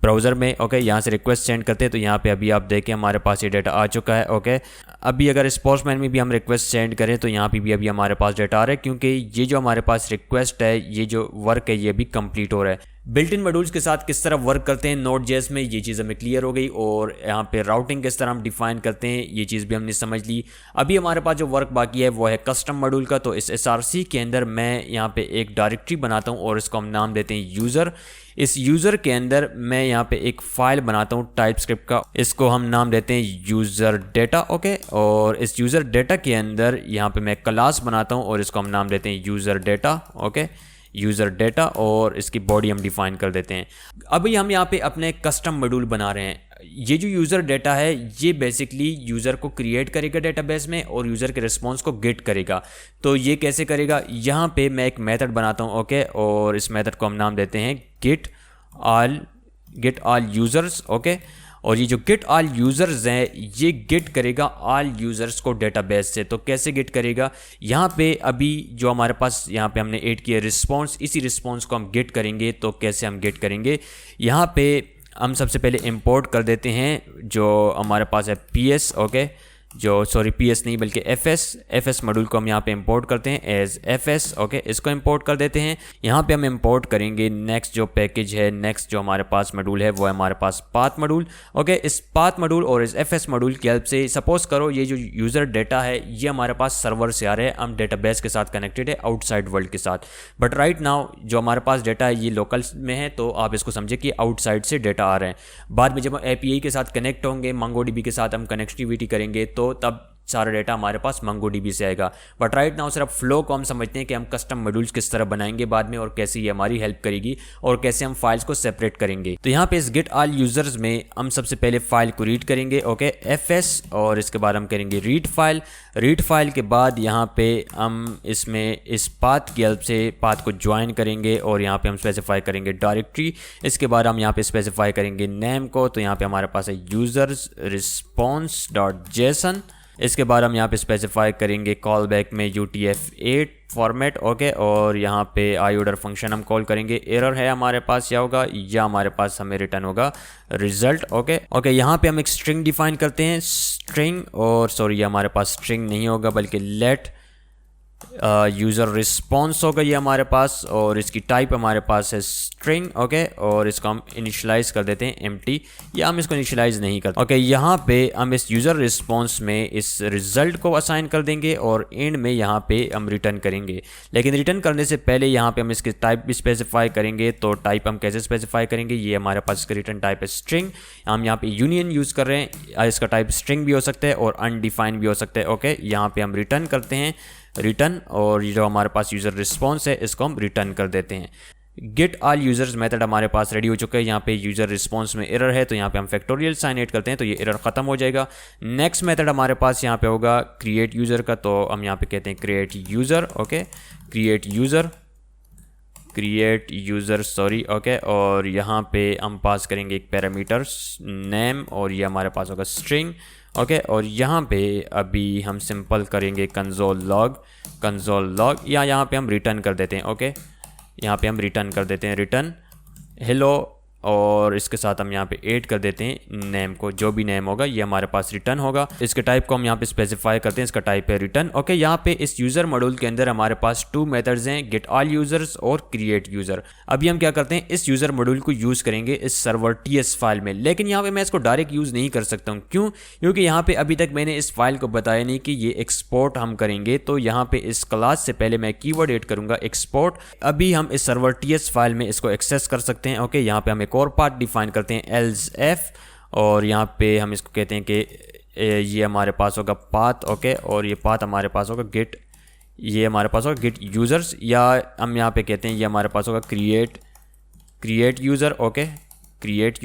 ब्राउज़र में। ओके, यहाँ से रिक्वेस्ट सेंड करते हैं तो यहाँ पे अभी आप देखें हमारे पास ये डेटा आ चुका है। ओके, अभी अगर स्पोर्ट्समैन में भी हम रिक्वेस्ट सेंड करें तो यहाँ पे भी अभी हमारे पास डेटा आ रहा है, क्योंकि ये जो हमारे पास रिक्वेस्ट है, ये जो वर्क है ये भी कंप्लीट हो रहा है। बिल्ट इन मॉड्यूल्स के साथ किस तरह वर्क करते हैं Node.js में, ये चीज़ हमें क्लियर हो गई। और यहाँ पे राउटिंग किस तरह हम डिफाइन करते हैं ये चीज़ भी हमने समझ ली। अभी हमारे पास जो वर्क बाकी है वो है कस्टम मॉड्यूल का। तो इस SRC के अंदर मैं यहाँ पे एक डायरेक्टरी बनाता हूँ और इसको हम नाम देते हैं यूज़र। इस यूज़र के अंदर मैं यहाँ पे एक फ़ाइल बनाता हूँ टाइपस्क्रिप्ट का, इसको हम नाम देते हैं यूज़र डेटा। ओके, और इस यूज़र डेटा के अंदर यहाँ पे मैं क्लास बनाता हूँ और इसको हम नाम देते हैं user data. Okay, user data, और इसकी बॉडी हम डिफाइन कर देते हैं। अभी हम यहाँ पे अपने कस्टम मॉड्यूल बना रहे हैं। ये जो यूज़र डेटा है ये बेसिकली यूज़र को क्रिएट करेगा डेटाबेस में और यूज़र के रिस्पॉन्स को गेट करेगा। तो ये कैसे करेगा, यहाँ पे मैं एक मेथड बनाता हूँ। ओके, और इस मेथड को हम नाम देते हैं गेट ऑल यूज़र्स। ओके, और ये जो गेट ऑल यूज़र्स हैं ये गेट करेगा ऑल यूज़र्स को डेटाबेस से। तो कैसे गेट करेगा, यहाँ पे अभी जो हमारे पास यहाँ पे हमने ऐड किया रिस्पॉन्स, इसी रिस्पॉन्स को हम गेट करेंगे। तो कैसे हम गेट करेंगे, यहाँ पे हम सबसे पहले इंपोर्ट कर देते हैं जो हमारे पास है PS। ओके, PS नहीं बल्कि FS मॉड्यूल को हम यहाँ पे इंपोर्ट करते हैं एज FS। ओके, इसको इंपोर्ट कर देते हैं। यहाँ पे हम इंपोर्ट करेंगे नेक्स्ट जो पैकेज है, नेक्स्ट जो हमारे पास मॉड्यूल है वो है हमारे पास पाथ मॉड्यूल। ओके, इस पाथ मॉड्यूल और इस FS मॉड्यूल की हेल्प से सपोज करो ये जो यूज़र डेटा है ये हमारे पास सर्वर से आ रहा है, हम डेटाबेस के साथ कनेक्टेड है आउटसाइड वर्ल्ड के साथ। बट राइट नाउ जो हमारे पास डेटा है ये लोकल में है, तो आप इसको समझे कि आउटसाइड से डेटा आ रहे हैं। बाद में जब हम API के साथ कनेक्ट होंगे, MongoDB के साथ हम कनेक्टिविटी करेंगे तो तब सारा डेटा हमारे पास MongoDB से आएगा। बट राइट नाउ सिर्फ फ्लो को हम समझते हैं कि हम कस्टम मॉड्यूल्स किस तरह बनाएंगे बाद में और कैसे ये हमारी हेल्प करेगी और कैसे हम फाइल्स को सेपरेट करेंगे। तो यहाँ पे इस गेट ऑल यूजर्स में हम सबसे पहले फाइल को रीड करेंगे। ओके, FS, और इसके बाद हम करेंगे रीड फाइल के बाद यहाँ पे हम इसमें इस पाथ की हेल्प से पाथ को ज्वाइन करेंगे और यहाँ पे हम स्पेसिफाई करेंगे डायरेक्टरी। इसके बाद हम यहाँ पे स्पेसिफाई करेंगे नेम को। तो यहाँ पे हमारे पास है यूजर्स रिस्पॉन्स डॉट जेसन। इसके बाद हम यहाँ पे स्पेसिफाई करेंगे कॉल बैक में UTF-8 फॉर्मेट। ओके, और यहाँ पे IORDER फंक्शन हम कॉल करेंगे। एरर है हमारे पास क्या होगा, या हमारे पास हमें रिटर्न होगा रिजल्ट। ओके, यहाँ पे हम एक स्ट्रिंग डिफाइन करते हैं, स्ट्रिंग, और सॉरी ये हमारे पास स्ट्रिंग नहीं होगा बल्कि लेट यूज़र रिस्पॉन्स होगा ये हमारे पास, और इसकी टाइप हमारे पास है स्ट्रिंग। ओके, और इसको हम इनिशियलाइज कर देते हैं एम्प्टी, या हम इसको इनिशियलाइज नहीं करते। ओके, यहाँ पे हम इस यूज़र रिस्पॉन्स में इस रिजल्ट को असाइन कर देंगे और एंड में यहाँ पे हम रिटर्न करेंगे। लेकिन रिटर्न करने से पहले यहाँ पे हम इसके टाइप भी स्पेसिफाई करेंगे। तो टाइप हम कैसे स्पेसिफाई करेंगे, ये हमारे पास इसका रिटर्न टाइप है स्ट्रिंग। हम यहाँ पे यूनियन यूज़ कर रहे हैं, इसका टाइप स्ट्रिंग भी हो सकता है और अनडिफाइंड भी हो सकता है। ओके, यहाँ पे हम रिटर्न करते हैं रिटर्न, और ये जो हमारे पास यूज़र रिस्पॉन्स है इसको हम रिटर्न कर देते हैं। गेट ऑल यूजर्स मेथड हमारे पास रेडी हो चुका है। यहाँ पे यूज़र रिस्पॉन्स में एरर है तो यहाँ पे हम फैक्टोरियल साइन ऐड करते हैं तो ये एरर ख़त्म हो जाएगा। नेक्स्ट मेथड हमारे पास यहाँ पे होगा क्रिएट यूज़र का, तो हम यहाँ पे कहते हैं create user. Okay, create user sorry. Okay, और यहाँ पे हम पास करेंगे एक पैरामीटर नेम, और ये हमारे पास होगा स्ट्रिंग। ओके, और यहाँ पे अभी हम सिंपल करेंगे कंसोल लॉग, या यहाँ पे हम रिटर्न कर देते हैं। ओके, यहाँ पे हम रिटर्न कर देते हैं रिटर्न हेलो, और इसके साथ हम यहाँ पे ऐड कर देते हैं नेम को, जो भी नेम होगा ये हमारे पास रिटर्न होगा। इसके टाइप को हम यहाँ पे स्पेसिफाई करते हैं, इसका टाइप है रिटर्न। ओके, यहाँ पे इस यूज़र मॉड्यूल के अंदर हमारे पास 2 मेथड्स हैं, गेट ऑल यूजर्स और क्रिएट यूज़र। अभी हम क्या करते हैं, इस यूज़र मॉड्यूल को यूज़ करेंगे इस सर्वर TS फाइल में, लेकिन यहाँ पे मैं इसको डायरेक्ट यूज़ नहीं कर सकता हूँ। क्यों? क्योंकि यहाँ पे अभी तक मैंने इस फाइल को बताया नहीं कि ये एक्सपोर्ट हम करेंगे। तो यहाँ पे इस क्लास से पहले मैं कीवर्ड ऐड करूँगा एक्सपोर्ट। अभी हम इस सर्वर TS फाइल में इसको एक्सेस कर सकते हैं। ओके, यहाँ पे हम एक और पाथ डिफाइन करते हैं else, और यहाँ पे हम इसको कहते हैं कि ये हमारे पास होगा पाथ। ओके, और ये पाथ हमारे पास होगा ये हमारे पास होगा गिट यूज़र्स, या हम यहाँ पे कहते हैं ये हमारे पास होगा create user. Okay, create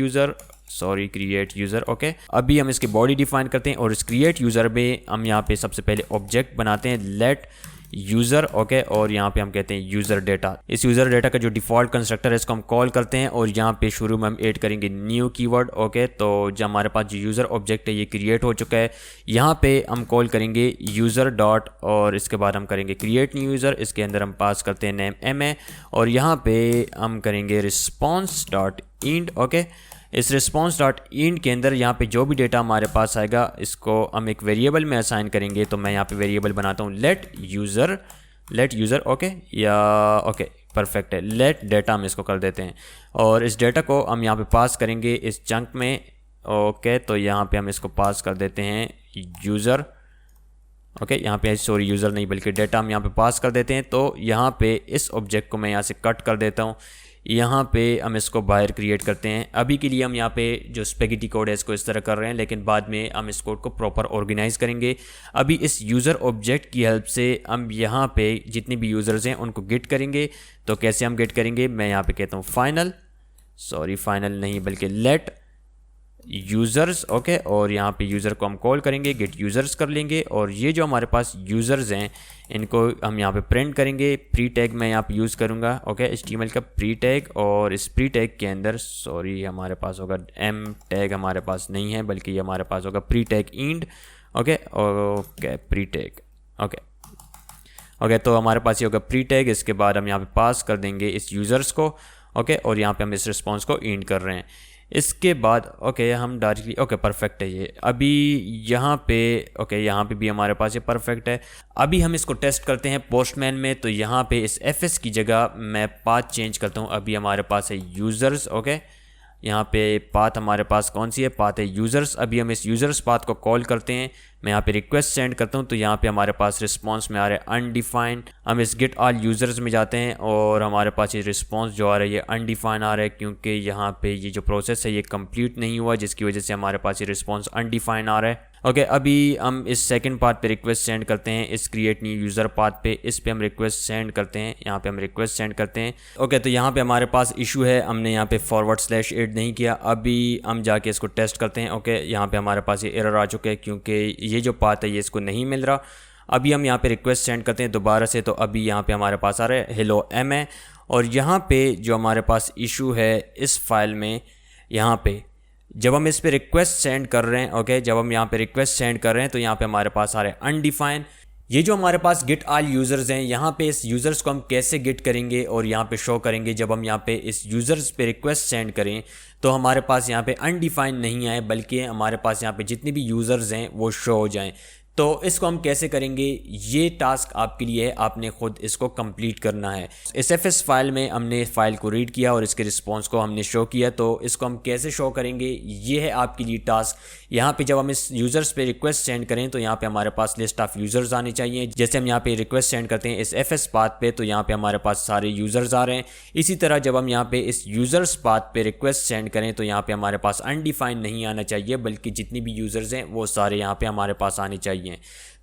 user. Okay, अभी हम इसकी बॉडी डिफाइन करते हैं और इस क्रिएट यूज़र में हम यहाँ पे सबसे पहले ऑब्जेक्ट बनाते हैं लेट यूज़र। ओके, और यहाँ पे हम कहते हैं यूज़र डेटा। इस यूज़र डेटा का जो डिफ़ॉल्ट कंस्ट्रक्टर है इसको हम कॉल करते हैं और यहाँ पे शुरू में हम ऐड करेंगे न्यू कीवर्ड। ओके, तो जब हमारे पास जो यूज़र ऑब्जेक्ट है ये क्रिएट हो चुका है, यहाँ पे हम कॉल करेंगे यूज़र डॉट और इसके बाद हम करेंगे क्रिएट न्यू यूज़र। इसके अंदर हम पास करते हैं नेम एम ए और यहाँ पे हम करेंगे रिस्पॉन्स डॉट इंड। ओके, इस रिस्पॉन्स डॉट इंड के अंदर यहाँ पे जो भी डेटा हमारे पास आएगा इसको हम एक वेरिएबल में असाइन करेंगे। तो मैं यहाँ पे वेरिएबल बनाता हूँ लेट यूज़र। ओके, या ओके परफेक्ट है, लेट डेटा हम इसको कर देते हैं और इस डेटा को हम यहाँ पे पास करेंगे इस चंक में। ओके, तो यहाँ पे हम इसको पास कर देते हैं यूज़र। ओके, यहाँ पे सॉरी यूज़र नहीं बल्कि डेटा हम यहाँ पे पास कर देते हैं। तो यहाँ पे इस ऑब्जेक्ट को मैं यहाँ से कट कर देता हूँ, यहाँ पे हम इसको बाहर क्रिएट करते हैं। अभी के लिए हम यहाँ पे जो स्पेगेटी कोड है इसको इस तरह कर रहे हैं, लेकिन बाद में हम इस कोड को प्रॉपर ऑर्गेनाइज करेंगे। अभी इस यूज़र ऑब्जेक्ट की हेल्प से हम यहाँ पे जितने भी यूज़र्स हैं उनको गेट करेंगे। तो कैसे हम गेट करेंगे, मैं यहाँ पे कहता हूँ फाइनल नहीं बल्कि लेट यूज़र्स। ओके, और यहाँ पे यूज़र को हम कॉल करेंगे, गेट यूज़र्स कर लेंगे और ये जो हमारे पास यूज़र्स हैं इनको हम यहाँ पे प्रिंट करेंगे। प्री टैग मैं यहाँ पे यूज़ करूँगा। ओके, HTML का प्री टैग और इस प्री टैग के अंदर सॉरी हमारे पास होगा एम टैग, हमारे पास नहीं है बल्कि ये हमारे पास होगा pre tag end. Okay, pre tag. Okay, तो हमारे पास ये होगा प्री टैग। इसके बाद हम यहाँ पे पास कर देंगे इस यूज़र्स को। ओके, और यहाँ पे हम इस रिस्पॉन्स को इंड कर रहे हैं। इसके बाद ओके हम डायरेक्टली ओके परफेक्ट है ये। अभी यहाँ पे ओके यहाँ पे भी हमारे पास ये परफेक्ट है। अभी हम इसको टेस्ट करते हैं पोस्टमैन में। तो यहाँ पे इस fs की जगह मैं पाथ चेंज करता हूँ। अभी हमारे पास है यूज़र्स। ओके, यहाँ पे पाथ हमारे पास कौन सी है, पाथ है यूज़र्स। अभी हम इस यूज़र्स पाथ को कॉल करते हैं। मैं यहाँ पे रिक्वेस्ट सेंड करता हूँ तो यहाँ पे हमारे पास रिस्पांस में आ रहा है अनडिफाइंड। हम इस गेट ऑल यूज़र्स में जाते हैं और हमारे पास ये रिस्पांस जो आ रहा है ये अनडिफाइंड आ रहा है, क्योंकि यहाँ पे ये जो प्रोसेस है ये कंप्लीट नहीं हुआ, जिसकी वजह से हमारे पास ये रिस्पांस अनडिफाइंड आ रहा है। ओके, अभी हम इस सेकंड पार्ट पे रिक्वेस्ट सेंड करते हैं, इस क्रिएट न्यू यूज़र पाथ पे, इस पे हम रिक्वेस्ट सेंड करते हैं, यहाँ पे हम रिक्वेस्ट सेंड करते हैं। ओके, तो यहाँ पे हमारे पास इशू है, हमने यहाँ पे // ऐड नहीं किया। अभी हम जाके इसको टेस्ट करते हैं। ओके, यहाँ पे हमारे पास ये एरर आ चुका है क्योंकि ये जो पाथ है ये इसको नहीं मिल रहा। अभी हम यहाँ पे रिक्वेस्ट सेंड करते हैं दोबारा से, तो अभी यहाँ पे हमारे पास आ रहा है हेलो एम है। और यहाँ पे जो हमारे पास इशू है इस फाइल में, यहाँ पे जब हम इस पे रिक्वेस्ट सेंड कर रहे हैं, ओके, जब हम यहाँ पे रिक्वेस्ट सेंड कर रहे हैं तो यहाँ पे हमारे पास आ रहे हैं अनडिफाइंड। ये जो हमारे पास गेट ऑल यूज़र्स हैं, यहाँ पे इस यूज़र्स को हम कैसे गेट करेंगे और यहाँ पे शो करेंगे। जब हम यहाँ पे इस यूज़र्स पे रिक्वेस्ट सेंड करें तो हमारे पास यहाँ पे अनडिफाइंड नहीं आए, बल्कि हमारे पास यहाँ पे जितने भी यूज़र्स हैं वो शो हो जाएं। तो इसको हम कैसे करेंगे, ये टास्क आपके लिए है, आपने खुद इसको कंप्लीट करना है। इस fs फाइल में हमने फाइल को रीड किया और इसके रिस्पॉन्स को हमने शो किया, तो इसको हम कैसे शो करेंगे ये है आपके लिए टास्क। यहाँ पे जब हम इस यूज़र्स पे रिक्वेस्ट सेंड करें तो यहाँ पे हमारे पास लिस्ट ऑफ यूज़र्स आनी चाहिए। जैसे हम यहाँ पे रिक्वेस्ट सेंड करते हैं इस fs पाथ पे तो यहाँ पे हमारे पास सारे यूज़र्स आ रहे हैं। इसी तरह जब हम यहाँ पे इस यूज़र्स पाथ पे रिक्वेस्ट सेंड करें तो यहाँ पे हमारे पास अनडिफाइंड नहीं आना चाहिए, बल्कि जितनी भी यूज़र्स हैं वो सारे यहाँ पे हमारे पास आने चाहिए।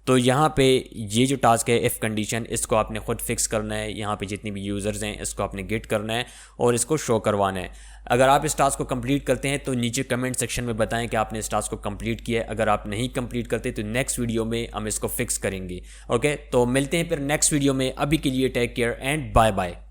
तो यहाँ पे ये जो टास्क है इफ़ कंडीशन, इसको आपने खुद फिक्स करना है। यहाँ पे जितनी भी यूज़र्स हैं इसको आपने गेट करना है और इसको शो करवाना है। अगर आप इस टास्क को कंप्लीट करते हैं तो नीचे कमेंट सेक्शन में बताएं कि आपने इस टास्क को कंप्लीट किया है। अगर आप नहीं कंप्लीट करते तो नेक्स्ट वीडियो में हम इसको फिक्स करेंगे। ओके, तो मिलते हैं फिर नेक्स्ट वीडियो में। अभी के लिए take care and bye bye.